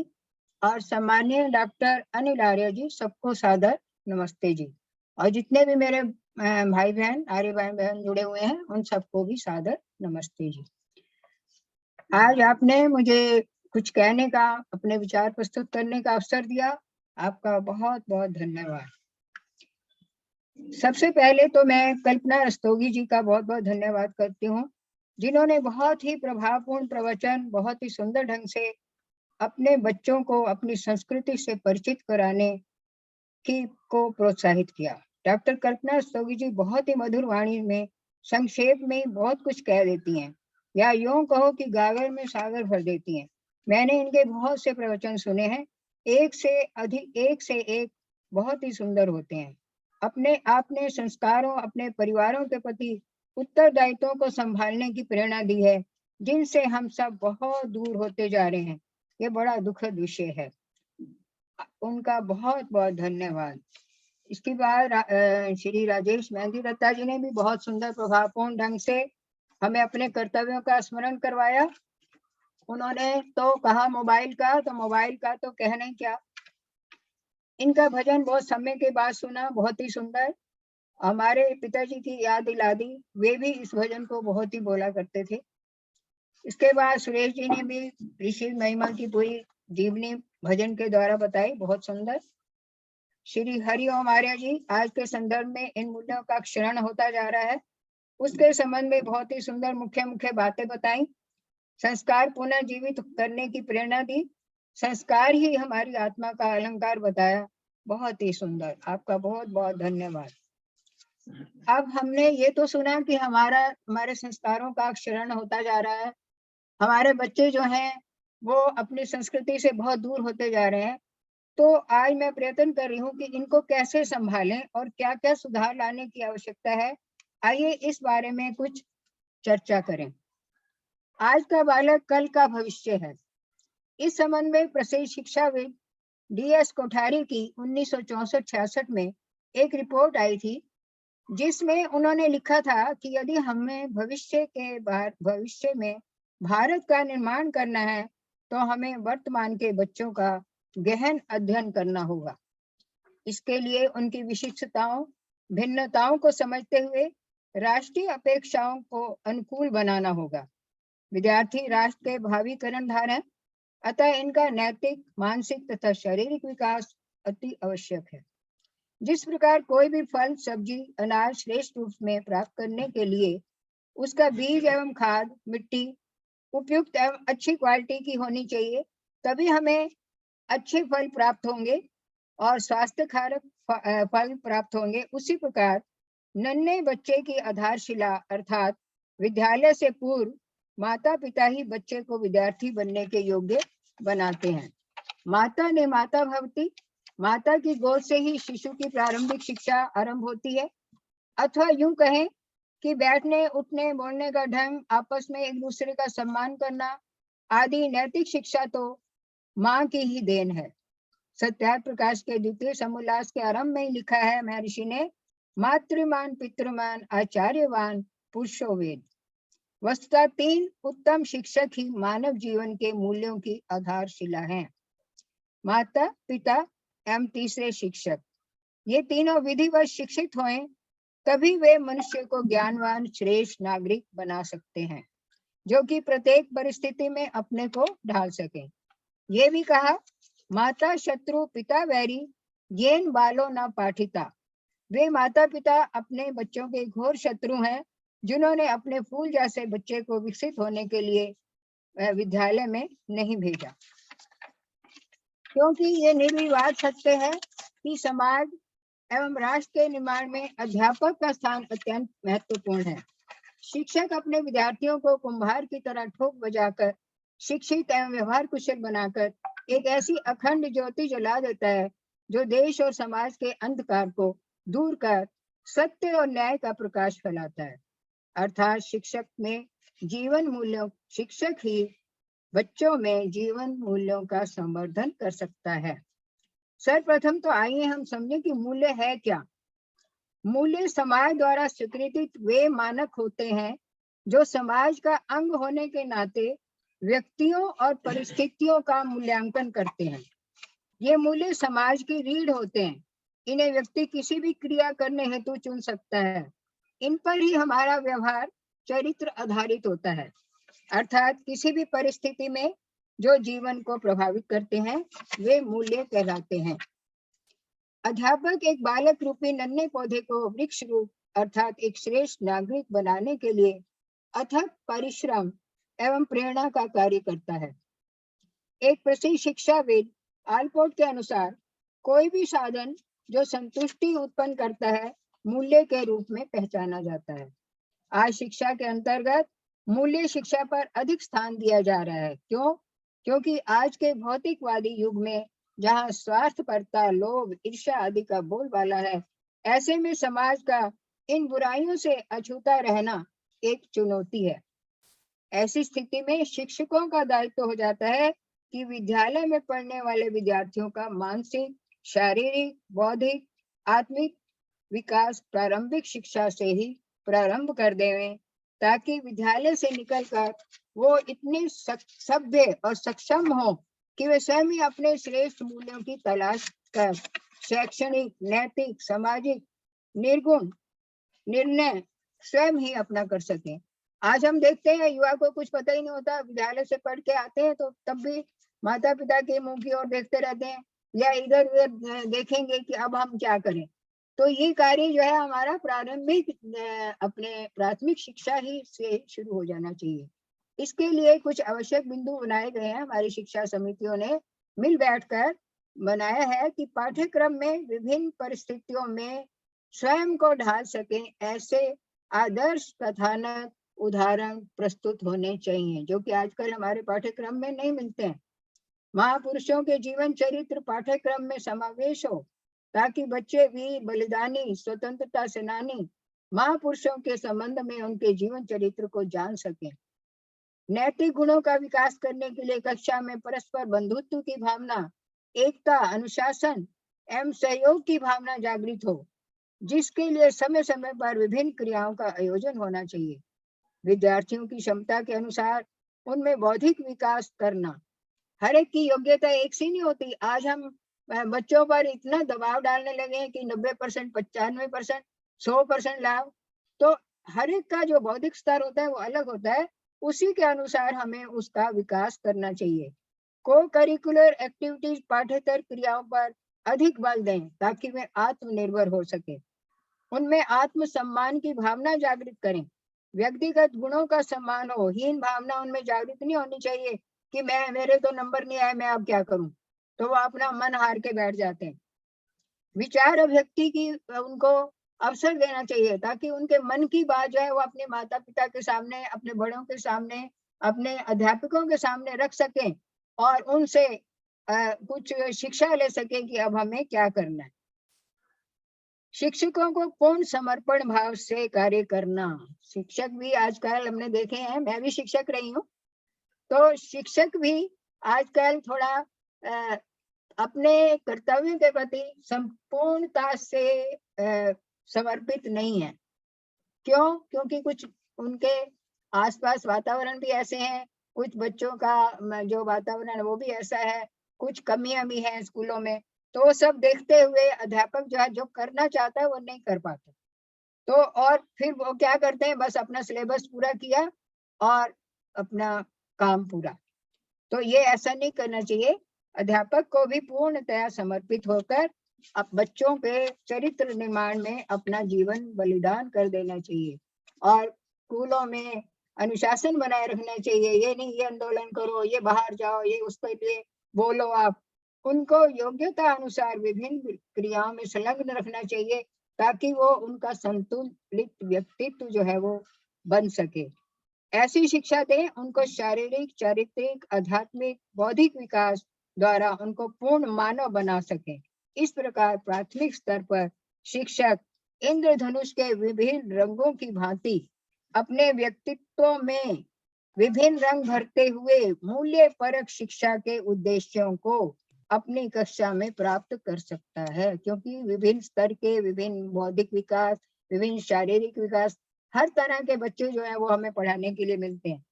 [SPEAKER 15] और सम्मानीय डॉक्टर अनिल आर्य जी, सबको सादर नमस्ते जी। और जितने भी मेरे भाई बहन, आर्य भाई बहन जुड़े हुए हैं, उन सबको भी सादर नमस्ते जी। आज आपने मुझे कुछ कहने का, अपने विचार प्रस्तुत करने का अवसर दिया, आपका बहुत बहुत धन्यवाद। सबसे पहले तो मैं कल्पना रस्तोगी जी का बहुत बहुत धन्यवाद करती हूँ, जिन्होंने बहुत ही प्रभावपूर्ण प्रवचन बहुत ही सुंदर ढंग से अपने बच्चों को अपनी संस्कृति से परिचित कराने को प्रोत्साहित किया। डॉक्टर कल्पना रस्तोगी जी बहुत ही मधुर वाणी में संक्षेप में बहुत कुछ कह देती हैं, या यूं कहो कि गागर में सागर भर देती हैं। मैंने इनके बहुत से प्रवचन सुने हैं, एक से एक बहुत ही सुंदर होते हैं। अपने आपने संस्कारों, अपने परिवारों के प्रति उत्तरदायित्वों को संभालने की प्रेरणा दी है, जिनसे हम सब बहुत दूर होते जा रहे हैं। ये बड़ा दुखद विषय है। उनका बहुत बहुत धन्यवाद। इसके बाद श्री राजेश मेहंदी दत्ता जी ने भी बहुत सुंदर प्रभावपूर्ण ढंग से हमें अपने कर्तव्यों का स्मरण करवाया। उन्होंने तो कहा मोबाइल का, तो मोबाइल का तो कहने क्या, इनका भजन बहुत समय के बाद सुना, बहुत ही सुंदर। हमारे पिताजी की याद दिला दी, वे भी इस भजन को बहुत ही बोला करते थे। इसके बाद सुरेश जी ने भी ऋषि महिमा की पूरी जीवनी भजन के द्वारा बताई, बहुत सुंदर। श्री हरिओम आर्य जी आज के संदर्भ में इन मूल्यों का क्षरण होता जा रहा है, उसके संबंध में बहुत ही सुंदर मुख्य बातें बताई। संस्कार पुनः जीवित करने की प्रेरणा दी, संस्कार ही हमारी आत्मा का अलंकार बताया, बहुत ही सुंदर। आपका बहुत बहुत धन्यवाद। अब हमने ये तो सुना कि हमारे संस्कारों का क्षरण होता जा रहा है, हमारे बच्चे जो हैं वो अपनी संस्कृति से बहुत दूर होते जा रहे हैं। तो आज मैं प्रयत्न कर रही हूँ कि इनको कैसे संभालें और क्या क्या सुधार लाने की आवश्यकता है। आइए इस बारे में कुछ चर्चा करें। आज का बालक कल का भविष्य है। इस संबंध में प्रसिद्ध शिक्षाविद DS कोठारी की 1964-66 में एक रिपोर्ट आई थी, जिसमें उन्होंने लिखा था कि यदि हमें भविष्य में भारत का निर्माण करना है, तो हमें वर्तमान के बच्चों का गहन अध्ययन करना होगा। इसके लिए उनकी विशिष्टताओं, भिन्नताओं को समझते हुए राष्ट्रीय अपेक्षाओं को अनुकूल बनाना होगा। विद्यार्थी राष्ट्र के भावी कर्णधार हैं, अतः इनका नैतिक, मानसिक तथा शारीरिक विकास अति आवश्यक है। जिस प्रकार कोई भी फल, सब्जी, अनाज श्रेष्ठ रूप में प्राप्त करने के लिए उसका बीज एवं खाद, मिट्टी उपयुक्त एवं अच्छी क्वालिटी की होनी चाहिए, तभी हमें अच्छे फल प्राप्त होंगे और स्वास्थ्यकारक फल प्राप्त होंगे। उसी प्रकार नन्हे बच्चे की आधारशिला अर्थात विद्यालय से पूर्व माता पिता ही बच्चे को विद्यार्थी बनने के योग्य बनाते हैं। माता ने माता भवती, माता की गोद से ही शिशु की प्रारंभिक शिक्षा आरंभ होती है, अथवा यूं कहें कि बैठने, उठने, बोलने का ढंग, आपस में एक दूसरे का सम्मान करना आदि नैतिक शिक्षा तो माँ की ही देन है। सत्यार्थ प्रकाश के द्वितीय समोल्लास के आरंभ में ही लिखा है महर्षि ने, मातृमान पितृमान आचार्यवान पुरुषो वेद। वस्तुतः 3 उत्तम शिक्षक ही मानव जीवन के मूल्यों की आधारशिला हैं, माता, पिता एवं तीसरे शिक्षक। ये तीनों विधिवत शिक्षित हों, तभी वे मनुष्य को ज्ञानवान श्रेष्ठ नागरिक बना सकते हैं, जो कि प्रत्येक परिस्थिति में अपने को ढाल सके। ये भी कहा माता शत्रु पिता वैरी येन बालो न पाठिता। वे माता पिता अपने बच्चों के घोर शत्रु हैं जिन्होंने अपने फूल जैसे बच्चे को विकसित होने के लिए विद्यालय में नहीं भेजा, क्योंकि ये निर्विवाद सत्य है कि समाज एवं राष्ट्र के निर्माण में अध्यापक का स्थान अत्यंत महत्वपूर्ण है। शिक्षक अपने विद्यार्थियों को कुम्हार की तरह ठोक बजाकर शिक्षित एवं व्यवहार कुशल बनाकर एक ऐसी अखंड ज्योति जला देता है जो देश और समाज के अंधकार को दूर कर सत्य और न्याय का प्रकाश फैलाता है। अर्थात शिक्षक ही बच्चों में जीवन मूल्यों का संवर्धन कर सकता है। सर्वप्रथम तो आइए हम समझें कि मूल्य है क्या। मूल्य समाज द्वारा स्वीकृत वे मानक होते हैं जो समाज का अंग होने के नाते व्यक्तियों और परिस्थितियों का मूल्यांकन करते हैं। ये मूल्य समाज की रीढ़ होते हैं। इन्हें व्यक्ति किसी भी क्रिया करने हेतु चुन सकता है। इन पर ही हमारा व्यवहार चरित्र आधारित होता है। अर्थात किसी भी परिस्थिति में जो जीवन को प्रभावित करते हैं वे मूल्य कहलाते हैं। अध्यापक एक बालक रूपी नन्हे पौधे को वृक्ष रूप अर्थात एक श्रेष्ठ नागरिक बनाने के लिए अथक परिश्रम एवं प्रेरणा का कार्य करता है। एक प्रसिद्ध शिक्षाविद आलपोर्ट के अनुसार कोई भी साधन जो संतुष्टि उत्पन्न करता है मूल्य के रूप में पहचाना जाता है। आज शिक्षा के अंतर्गत मूल्य शिक्षा पर अधिक स्थान दिया जा रहा है। क्यों? क्योंकि आज के भौतिकवादी युग में जहाँ स्वार्थपरता, लोभ, ईर्ष्या आदि का बोलबाला है, ऐसे में समाज का इन बुराइयों से अछूता रहना एक चुनौती है। ऐसी स्थिति में शिक्षकों का दायित्व हो जाता है कि विद्यालय में पढ़ने वाले विद्यार्थियों का मानसिक, शारीरिक, बौद्धिक, आत्मिक विकास प्रारंभिक शिक्षा से ही प्रारंभ कर देवें, ताकि विद्यालय से निकलकर वो इतने सभ्य और सक्षम हो कि वे स्वयं ही अपने श्रेष्ठ मूल्यों की तलाश कर शैक्षणिक, नैतिक, सामाजिक निर्गुण निर्णय स्वयं ही अपना कर सकें। आज हम देखते हैं युवा को कुछ पता ही नहीं होता, विद्यालय से पढ़ के आते हैं तो तब भी माता पिता के मुंह की ओर देखते रहते हैं या इधर उधर देखेंगे कि अब हम क्या करें। तो ये कार्य जो है हमारा प्रारंभिक अपने प्राथमिक शिक्षा ही से शुरू हो जाना चाहिए। इसके लिए कुछ आवश्यक बिंदु बनाए गए हैं। हमारी शिक्षा समितियों ने मिल बैठकर बनाया है कि पाठ्यक्रम में विभिन्न परिस्थितियों में स्वयं को ढाल सके ऐसे आदर्श कथानक उदाहरण प्रस्तुत होने चाहिए, जो कि आजकल हमारे पाठ्यक्रम में नहीं मिलते हैं। महापुरुषों के जीवन चरित्र पाठ्यक्रम में समावेश हो, ताकि बच्चे वीर, बलिदानी, स्वतंत्रता सेनानी महापुरुषों के संबंध में उनके जीवन चरित्र को जान सकें। नैतिक गुणों का विकास करने के लिए कक्षा में परस्पर बंधुत्व की भावना, एकता, अनुशासन एवं सहयोग की भावना जागृत हो, जिसके लिए समय समय पर विभिन्न क्रियाओं का आयोजन होना चाहिए। विद्यार्थियों की क्षमता के अनुसार उनमें बौद्धिक विकास करना। हर एक की योग्यता एक सी नहीं होती। आज हम बच्चों पर इतना दबाव डालने लगे हैं कि 90%, 95%, 100% लाओ, तो हर एक का जो बौद्धिक स्तर होता है वो अलग होता है। उसी के अनुसार हमें उसका विकास करना चाहिए। को करिकुलर एक्टिविटीज पाठ्येतर क्रियाओं पर अधिक बल दें, ताकि वे आत्मनिर्भर हो सके। उनमें आत्म सम्मान की भावना जागृत करें। व्यक्तिगत गुणों का सम्मान हो, हीन भावना उनमें जागृत नहीं होनी चाहिए कि मेरे तो नंबर नहीं आए, मैं अब क्या करूं, तो वो अपना मन हार के बैठ जाते हैं। विचार अभिव्यक्ति की उनको अवसर देना चाहिए, ताकि उनके मन की बात जो है वो अपने माता पिता के सामने, अपने बड़ों के सामने, अपने अध्यापकों के सामने रख सकें और उनसे कुछ शिक्षा ले सके कि अब हमें क्या करना है। शिक्षकों को पूर्ण समर्पण भाव से कार्य करना। शिक्षक भी आजकल हमने देखे हैं, मैं भी शिक्षक रही हूँ, तो शिक्षक भी आजकल थोड़ा अपने कर्तव्य के प्रति संपूर्णता से समर्पित नहीं है। क्यों? क्योंकि कुछ उनके आसपास वातावरण भी ऐसे हैं, कुछ बच्चों का जो वातावरण वो भी ऐसा है, कुछ कमियां भी हैं स्कूलों में, तो वो सब देखते हुए अध्यापक जो है जो करना चाहता है वो नहीं कर पाता। तो और फिर वो क्या करते हैं, बस अपना सिलेबस पूरा किया और अपना काम पूरा। तो ये ऐसा नहीं करना चाहिए। अध्यापक को भी पूर्णतया समर्पित होकर अब बच्चों के चरित्र निर्माण में अपना जीवन बलिदान कर देना चाहिए। और स्कूलों में अनुशासन बनाए रखना चाहिए। ये नहीं ये आंदोलन करो, ये बाहर जाओ, ये उसके लिए बोलो। आप उनको योग्यता अनुसार विभिन्न क्रियाओं में संलग्न रखना चाहिए ताकि वो उनका संतुलित व्यक्तित्व जो है वो बन सके। ऐसी शिक्षा दें उनको शारीरिक, चारित्रिक, आध्यात्मिक, बौद्धिक विकास द्वारा उनको पूर्ण मानव बना सके। इस प्रकार प्राथमिक स्तर पर शिक्षक इंद्रधनुष के विभिन्न रंगों की भांति अपने व्यक्तित्व में विभिन्न रंग भरते हुए मूल्य परक शिक्षा के उद्देश्यों को अपनी कक्षा में प्राप्त कर सकता है, क्योंकि विभिन्न स्तर के विभिन्न बौद्धिक विकास, विभिन्न शारीरिक विकास, हर तरह के बच्चे जो है वो हमें पढ़ाने के लिए मिलते हैं।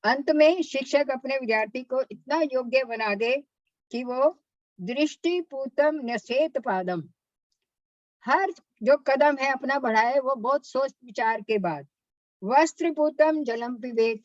[SPEAKER 15] अंत में शिक्षक अपने विद्यार्थी को इतना योग्य बना दे कि वो दृष्टिपूतम न्यसेत पादम, हर जो कदम है अपना बढ़ाए वो बहुत सोच विचार के बाद। वस्त्रपूतम जलम पिबेत,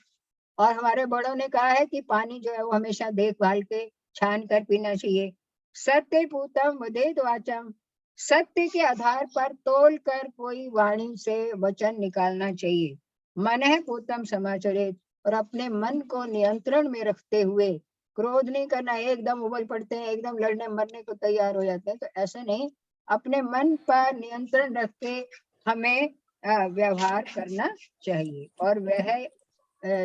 [SPEAKER 15] और हमारे बड़ों ने कहा है कि पानी जो है वो हमेशा देखभाल के छान कर पीना चाहिए। सत्य पूतम वदेत वाचम, सत्य के आधार पर तोल कर कोई वाणी से वचन निकालना चाहिए। मन है पूतम समाचरित, और अपने मन को नियंत्रण में रखते हुए क्रोध नहीं करना। एकदम उबल पड़ते हैं, एकदम लड़ने मरने को तैयार हो जाते हैं, तो ऐसा नहीं, अपने मन पर नियंत्रण रख के हमें व्यवहार करना चाहिए। और वह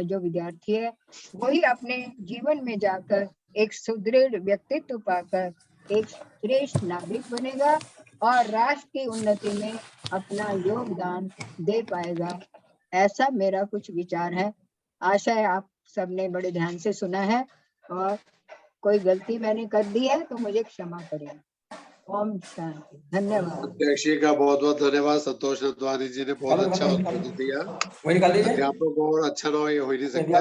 [SPEAKER 15] जो विद्यार्थी है वही अपने जीवन में जाकर एक सुदृढ़ व्यक्तित्व पाकर एक श्रेष्ठ नागरिक बनेगा और राष्ट्र की उन्नति में अपना योगदान दे पाएगा। ऐसा मेरा कुछ विचार है। आशा है आप सबने बड़े ध्यान से सुना है, और कोई गलती मैंने कर दी है तो मुझे क्षमा करें। ओम शांति। धन्यवाद।
[SPEAKER 1] अध्यक्ष जी का बहुत बहुत धन्यवाद। संतोष नंदवानी जी ने बहुत अच्छा उत्तर दिया। अध्यापक और अच्छा ना हो ये हो ही नहीं सकता।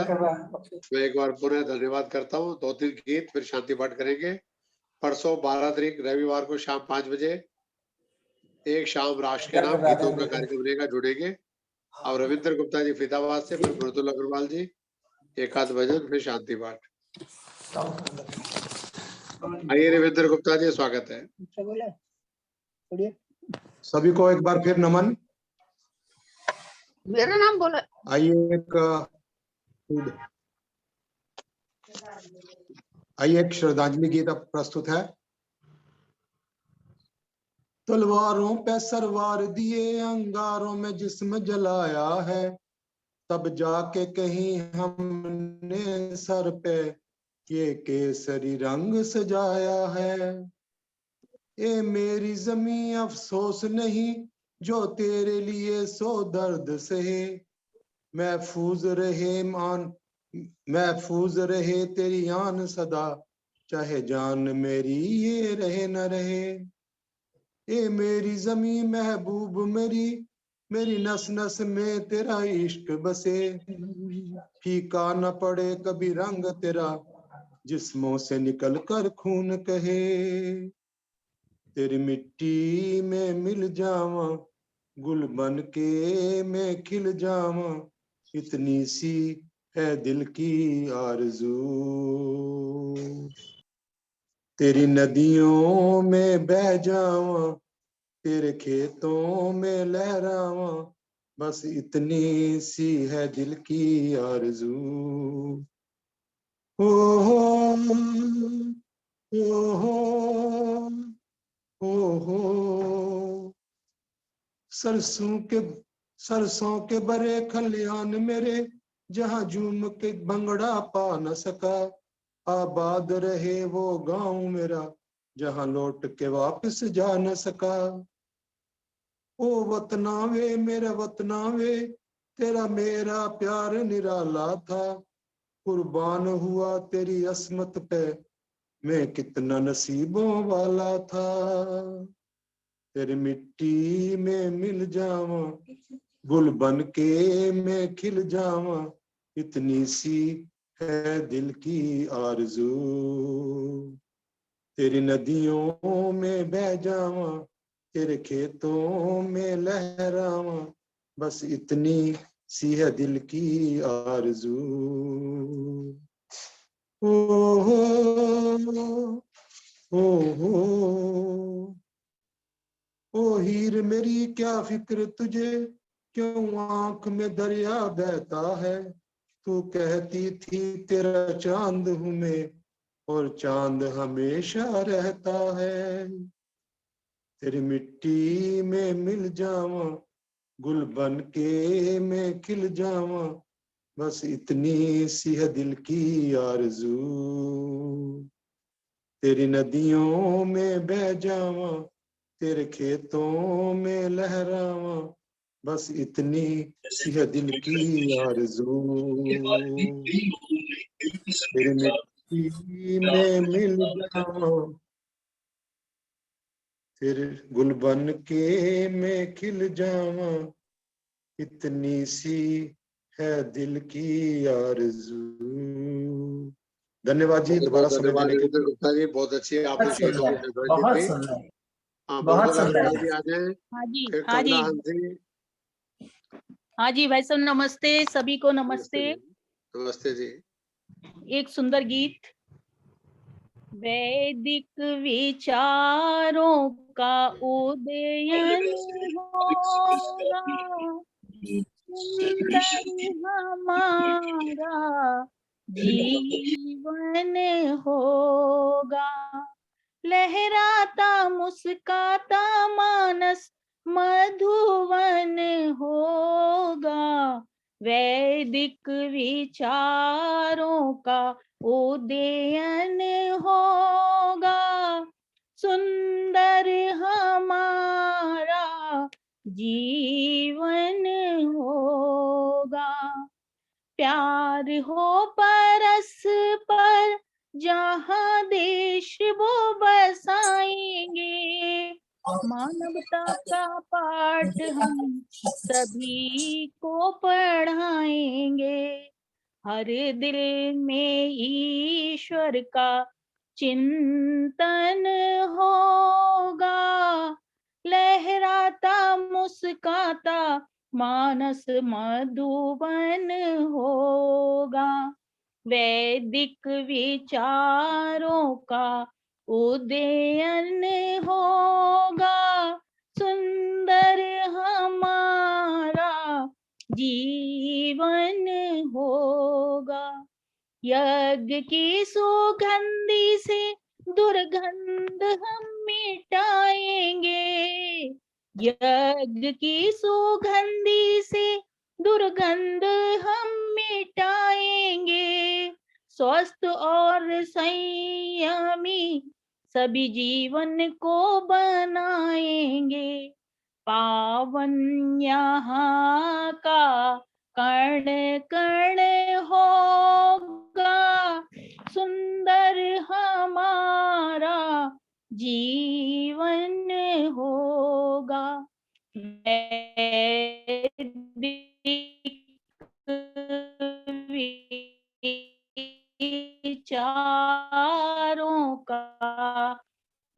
[SPEAKER 1] मैं एक बार पुनः धन्यवाद करता हूँ। 2-3 गीत फिर शांति पाठ करेंगे। परसों 12 तारीख रविवार को शाम 5 बजे एक शाम राष्ट्र के नाम गीतों का कार्यक्रम रहेगा, जुड़ेंगे। और रविंद्र गुप्ता जी फरीदाबाद से, फिर मृदुल अग्रवाल जी एक आध भजन, फिर शांति पाठ। आइए रविंद्र गुप्ता जी, स्वागत है।
[SPEAKER 2] सभी को एक बार फिर नमन।
[SPEAKER 7] मेरा नाम बोला।
[SPEAKER 2] आइए एक श्रद्धांजलि गीत अब प्रस्तुत है। तलवारों पे सरवार दिए, अंगारों में जिस्म जलाया है, तब जाके कहीं हमने सर पे ये केसरी रंग सजाया है। ए मेरी जमीन अफसोस नहीं जो तेरे लिए सो दर्द सहे, महफूज रहे तेरी आन सदा, चाहे जान मेरी ये रहे न रहे। ए मेरी जमीन महबूब मेरी नस नस में तेरा इश्क बसे, फीका न पड़े कभी रंग तेरा, जिस्मों से निकल कर खून कहे। तेरी मिट्टी में मिल जावा, गुल बन के मैं खिल जावा, इतनी सी है दिल की आरज़ू। तेरी नदियों में बह जावा, तेरे खेतों में लहरावा, बस इतनी सी है दिल की आरज़ू। ओ हो सरसों के बड़े खलियान मेरे, जहाँ झूम के भंगड़ा पा न सका, आबाद रहे वो गांव मेरा, जहाँ लौट के वापस जा न सका। ओ वतना वे मेरा वतना वे, तेरा मेरा प्यार निराला था, कुर्बान हुआ तेरी अस्मत पे, मैं कितना नसीबों वाला था। तेरी मिट्टी में मिल जावा, गुल बन के मैं खिल जावा, इतनी सी है दिल की आरज़ू। तेरी नदियों में बह जावा, तेरे खेतों में लहरावा, बस इतनी सी है दिल की आरज़ू। ओ हो ओ हीर मेरी क्या फिक्र तुझे, क्यों आंख में दरिया बहता है। तू कहती थी तेरा चांद हूं मैं, और चांद हमेशा रहता है। तेरी मिट्टी में मिल जावा, गुल बन के मैं खिल जावा, बस इतनी सी है दिल की आरज़ू। तेरी नदियों में बह जावा, तेरे खेतों में लहरावा, बस इतनी सी है दिल की आरज़ू। तेरी मिट्टी में मिल जावा, तेरे गुल बन के मैं खिल जावा, इतनी सी है दिल की आरज़ू। धन्यवाद जी, दोबारा समय देने के लिए।
[SPEAKER 1] गुप्ता जी, बहुत अच्छी है आपने शेर की
[SPEAKER 16] बहुत
[SPEAKER 1] दी।
[SPEAKER 16] सुंदर,
[SPEAKER 1] हाँ,
[SPEAKER 16] बहुत
[SPEAKER 1] बुलबुल
[SPEAKER 16] सुंदर।
[SPEAKER 1] जी आ जाए,
[SPEAKER 9] हाँ जी,
[SPEAKER 1] फिर
[SPEAKER 9] हाँ जी,
[SPEAKER 1] कमला हंसी।
[SPEAKER 9] हाँ जी भाई साहब, नमस्ते सभी को, नमस्ते।
[SPEAKER 1] नमस्ते जी।
[SPEAKER 9] एक सुंदर गीत। वैदिक विचारों का उदयन होगा, सुंदर हमारा जीवन होगा, लहराता मुस्काता मानस मधुवन होगा, वैदिक विचारों का उदयन होगा, सुंदर हमारा जीवन होगा, प्यार हो परस्पर जहाँ देश वो बसाएंगे, मानवता का पाठ हम सभी को पढ़ाएंगे, हर दिल में ईश्वर का चिंतन होगा, लहराता मुस्काता मानस मधुबन होगा, वैदिक विचारों का उदयन होगा, सुंदर हमारा जीवन होगा, यज्ञ की सुगंधी से दुर्गंध हम मिटाएंगे, यज्ञ की सुगंधी से दुर्गंध हम मिटाएंगे, स्वस्थ और संयमी सभी जीवन को बनाएंगे, पावन यहाँ का कण कण होगा, सुंदर हमारा जीवन होगा, विचारों का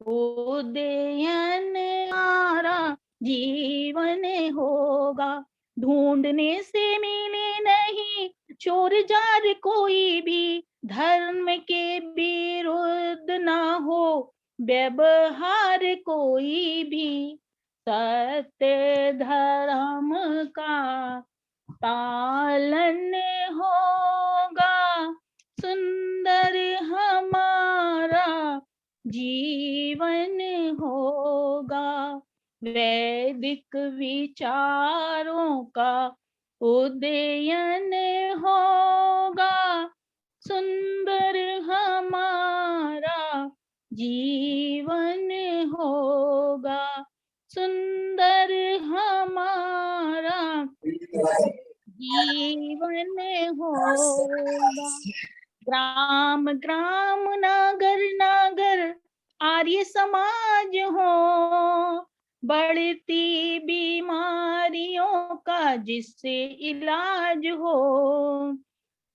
[SPEAKER 9] उदयन हमारा जीवन होगा, ढूंढने से मिले नहीं चोर जार कोई भी, धर्म के विरुद्ध ना हो व्यवहार कोई भी, सत्य धर्म का पालन होगा, सुंदर हमारा जीवन होगा, वैदिक विचारों का उदयन होगा, सुंदर हमारा जीवन होगा, सुंदर हमारा जीवन होगा, ग्राम ग्राम नगर नगर आर्य समाज हो, बढ़ती बीमारियों का जिससे इलाज हो,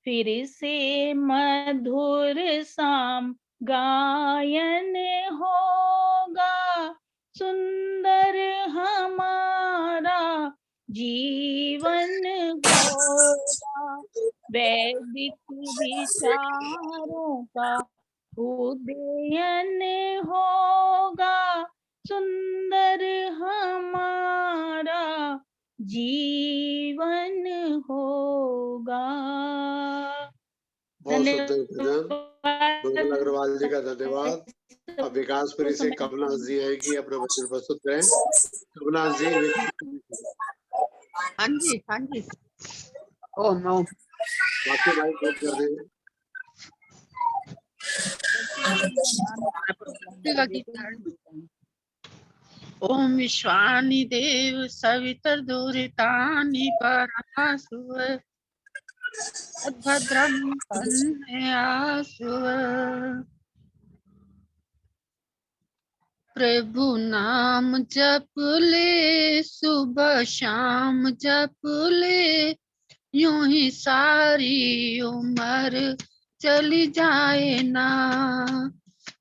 [SPEAKER 9] फिर से मधुर साम गायन होगा, सुंदर हमारा जीवन होगा,
[SPEAKER 16] वैदिक विचारों का उदयन होगा, सुंदर हमारा जीवन होगा।
[SPEAKER 1] बहुत सुंदर भजन। मंगल अग्रवाल जी का धन्यवाद। अब विकासपुरी से कमलनाथ जी आएंगी, अपना वचन प्रस्तुत करें। कमलनाथ जी,
[SPEAKER 5] हाँ जी हाँ जी। ओह नो,
[SPEAKER 1] बाकी भाई बहुत कर दें।
[SPEAKER 7] ओम विश्वानि देव सवितर दुरितानि परमासुव भद्रम कन्यासुव। प्रभु नाम जप ले सुबह शाम जप ले, यूं ही सारी उम्र चली जाए ना।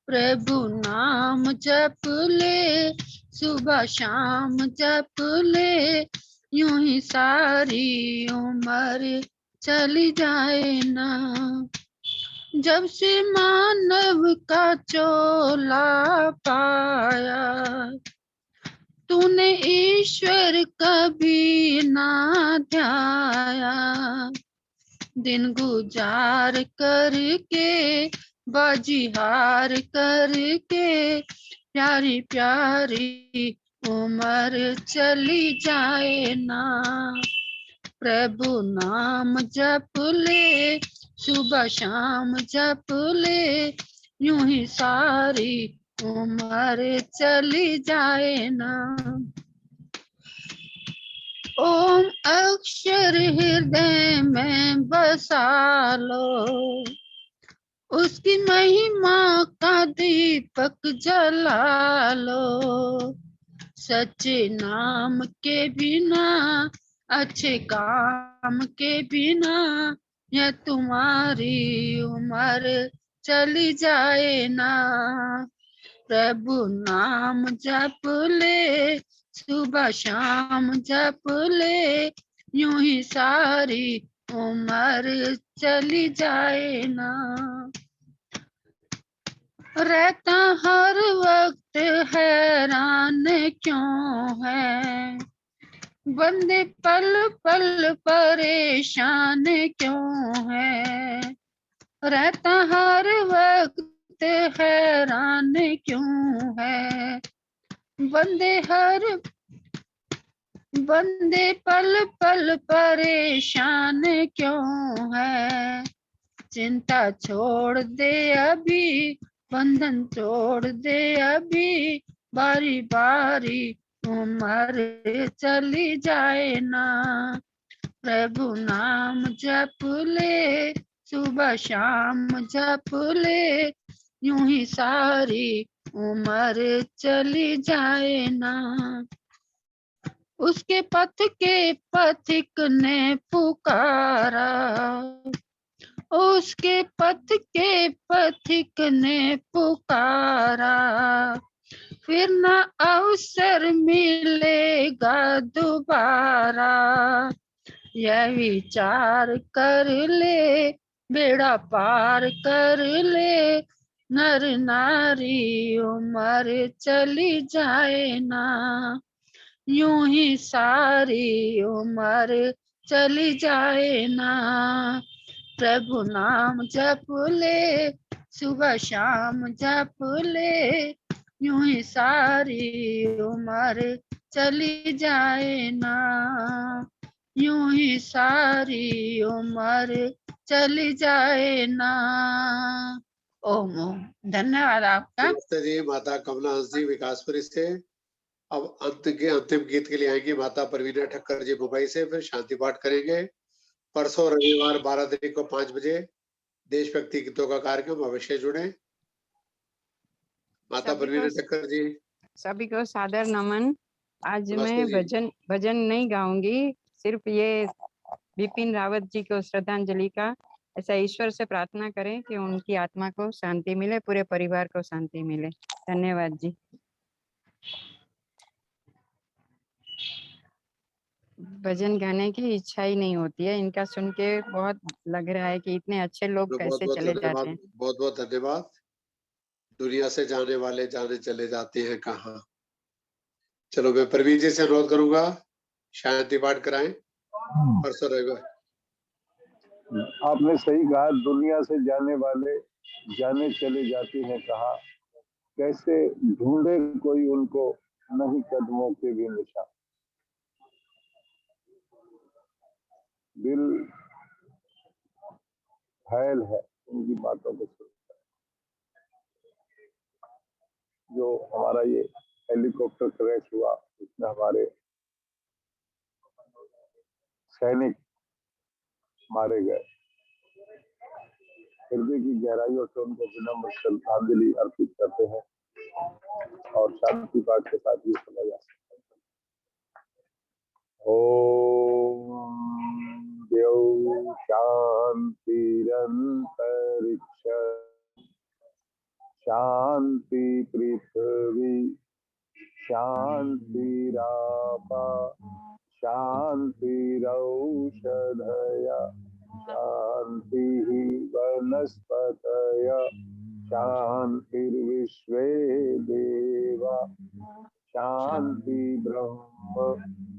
[SPEAKER 7] प्रभु नाम जप ले सुबह शाम जप ले, यूं ही सारी उम्र चली जाए ना। जब से मानव का चोला पाया, तूने ईश्वर कभी ना ध्याया। दिन गुजार करके बाजी हार करके, प्यारी प्यारी उम्र चली जाए ना। प्रभु नाम जप ले सुबह शाम जप ले, यूं ही सारी उम्र चली जाए ना। ओम अक्षर हृदय में बसा लो, उसकी महिमा का दीपक जला लो। सच्चे नाम के बिना अच्छे काम के बिना, यह तुम्हारी उम्र चली जाए ना। प्रभु नाम जप ले सुबह शाम जप ले, यूं ही सारी उम्र चली जाए ना। रहता हर वक्त हैरान क्यों है, बंदे पल पल परेशान क्यों है। रहता हर वक्त हैरान क्यों है, बंदे पल पल परेशान क्यों है। चिंता छोड़ दे अभी, बंधन छोड़ दे अभी, बारी बारी उम्र चली जाए ना। प्रभु नाम जप ले सुबह शाम जप ले, यूं ही सारी उम्र चली जाए ना। उसके पथ के पथिक ने पुकारा, उसके पथ के पथिक ने पुकारा, फिर न अवसर मिलेगा दोबारा। यह विचार कर ले बेड़ा पार कर ले, नर नारी उम्र चली जाए ना। यूं ही सारी उम्र चली जाए ना। प्रभु नाम जप ले सुबह शाम जप ले, यूं ही सारी उम्र चली जाए ना। यूं ही सारी उम्र चली जाए ना। ओम ओम। धन्यवाद आपका।
[SPEAKER 1] नमस्ते जी, माता कमला जी विकासपुरी से। अब अंतिम गीत के लिए आएंगे माता परवीना ठक्कर जी मुंबई से, फिर शांति पाठ करेंगे। परसों रविवार 12 तारीख को 5 बजे देशभक्ति गीतों का कार्यक्रम, अवश्य जुड़े। माता परवीना ठक्कर जी।
[SPEAKER 17] सभी को सादर नमन। आज
[SPEAKER 1] नमस्ते
[SPEAKER 17] मैं
[SPEAKER 1] जी।
[SPEAKER 17] भजन नहीं गाऊंगी, सिर्फ ये बिपिन रावत जी को श्रद्धांजलि का ऐसा ईश्वर से प्रार्थना करें कि उनकी आत्मा को शांति मिले, पूरे परिवार को शांति मिले। धन्यवाद जी। भजन गाने की इच्छा ही नहीं होती है। इनका सुन के बहुत लग रहा है कि इतने अच्छे लोग
[SPEAKER 1] बहुत
[SPEAKER 17] कैसे
[SPEAKER 1] बहुत
[SPEAKER 17] चले जाते
[SPEAKER 1] धन्यवाद,
[SPEAKER 17] हैं।
[SPEAKER 1] बहुत बहुत धन्यवाद। दुनिया से जाने वाले जाने चले जाते हैं कहाँ। चलो मैं प्रवीण जी से अनुरोध करूंगा शांति पाठ कराएं। परसों रविवार।
[SPEAKER 18] आपने सही कहा, दुनिया से जाने वाले जाने चले जाते हैं कहाँ, कैसे ढूंढे कोई उनको नहीं कदमों के भी निशान। दिल घायल है उनकी बातों को सुनकर। जो हमारा ये हेलीकॉप्टर क्रैश हुआ उसमें हमारे सैनिक मारे गए, हृदय की गहराइयों से उनको विनम्र श्रद्धांजलि अर्पित करते हैं और शांति पाठ के साथ ये सुना जा सकता है। ओम द्यौ शांतिरंतरिक्ष शांति पृथ्वी शांतिरापा शांतिरौषधय शांति वनस्पतय शांतिर्विश्वे देवा शांति ब्रह्म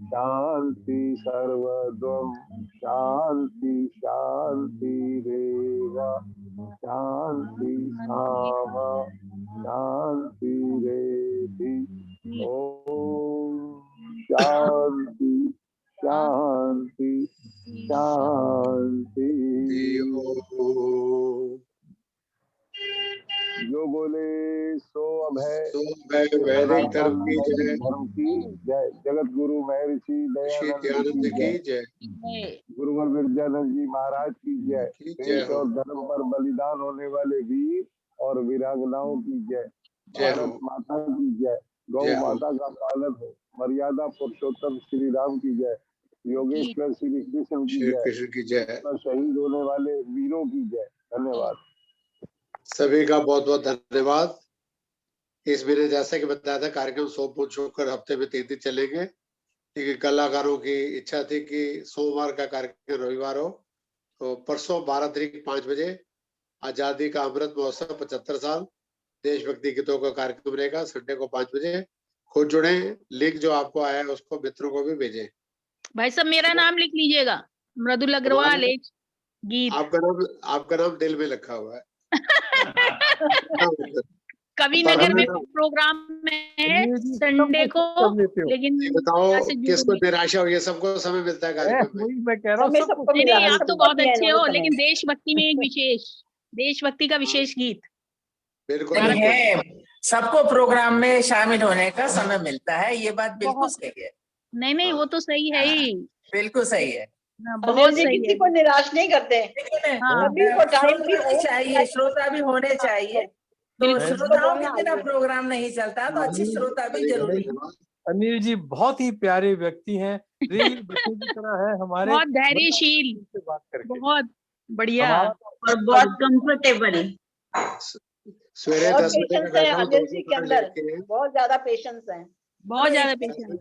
[SPEAKER 18] शांति सर्वद्वम् शांति शांतिरेव शांति सामा शांतिरेधि। ओम शांति शांति शांति। जो बोले सो अभय
[SPEAKER 1] वैदिक धर्म की जय,
[SPEAKER 18] धर्म की जय। जगत गुरु महर्षि दयानंद की जय। गुरुवर विद्यानंद जी महाराज की जय। देश और धर्म पर बलिदान होने वाले वीर और वीरांगनाओं की जय। भारत माता की जय। गौ माता का पालन हो। मर्यादा पुरुषोत्तम श्री राम की जय। योगेश्वर श्री कृष्ण की जय। शहीद होने वाले वीरों की जय। धन्यवाद।
[SPEAKER 1] सभी का बहुत बहुत धन्यवाद। इस महीने जैसा कि बताया था कार्यक्रम सोमपुर छोड़कर हफ्ते में 3 दिन चलेंगे, क्योंकि कलाकारों की इच्छा थी कि सोमवार का कार्यक्रम रविवार हो। तो परसों 12 तारीख 5 बजे आजादी का अमृत महोत्सव 75 साल देशभक्ति गीतों का कार्यक्रम रहेगा। संडे को 5 बजे। खुद जुड़े। लिंक जो आपको आया है उसको मित्रों को भी भेजें।
[SPEAKER 9] भाई साहब मेरा नाम लिख लीजिएगा, मृदुल अग्रवाल। गीत
[SPEAKER 1] आपका नाम दिल में लिखा हुआ है।
[SPEAKER 9] कवि नगर में प्रोग्राम में है संडे को, लेकिन
[SPEAKER 1] बताओ किसको निराशा हो, ये सबको समय मिलता है कार्यक्रम में।
[SPEAKER 11] मैं कह रहा हूँ
[SPEAKER 9] नहीं, आप तो बहुत अच्छे हो, लेकिन देशभक्ति में एक विशेष देशभक्ति का विशेष गीत
[SPEAKER 1] बिल्कुल
[SPEAKER 19] है। सबको प्रोग्राम में शामिल होने का समय मिलता है, ये बात बिल्कुल सही है।
[SPEAKER 9] नहीं वो तो सही है ही,
[SPEAKER 19] बिल्कुल सही है।
[SPEAKER 9] बहुत सही
[SPEAKER 4] किसी को निराश नहीं करते।
[SPEAKER 19] सभी को टाइम भी चाहिए, श्रोता भी होने चाहिए। तो श्रोताओं के बिना प्रोग्राम नहीं चलता, तो अच्छे श्रोता भी जरूरी है।
[SPEAKER 11] अनिल जी बहुत ही प्यारे व्यक्ति हैं, रियल बच्चों की तरह है हमारे,
[SPEAKER 9] बहुत धैर्यशील, बहुत बढ़िया
[SPEAKER 14] और बहुत कंफर्टेबल।
[SPEAKER 1] सवेरे 10 बजे
[SPEAKER 4] अनिल जी के अंदर बहुत ज्यादा पेशेंस है,
[SPEAKER 9] बहुत ज्यादा पेशेंस।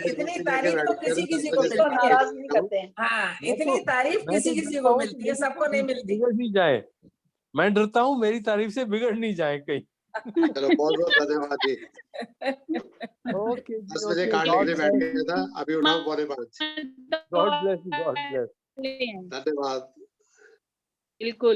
[SPEAKER 19] इतनी तारीफ तो किसी को मिलती है,
[SPEAKER 4] नाराज नहीं करते हैं।
[SPEAKER 19] हाँ, इतनी तारीफ किसी को मिलती है, सबको नहीं मिलती।
[SPEAKER 11] बिगड़ नहीं जाए, मैं डरता हूँ मेरी तारीफ से बिगड़ नहीं जाए कहीं।
[SPEAKER 1] चलो बहुत बहुत धन्यवाद जी।
[SPEAKER 11] ओके
[SPEAKER 1] 10 बजे कार्ड लेने बैठ गया था, अभी उठाओ 4:45।
[SPEAKER 11] God bless you, God bless.
[SPEAKER 1] धन्यवाद।
[SPEAKER 9] बिल्कुल।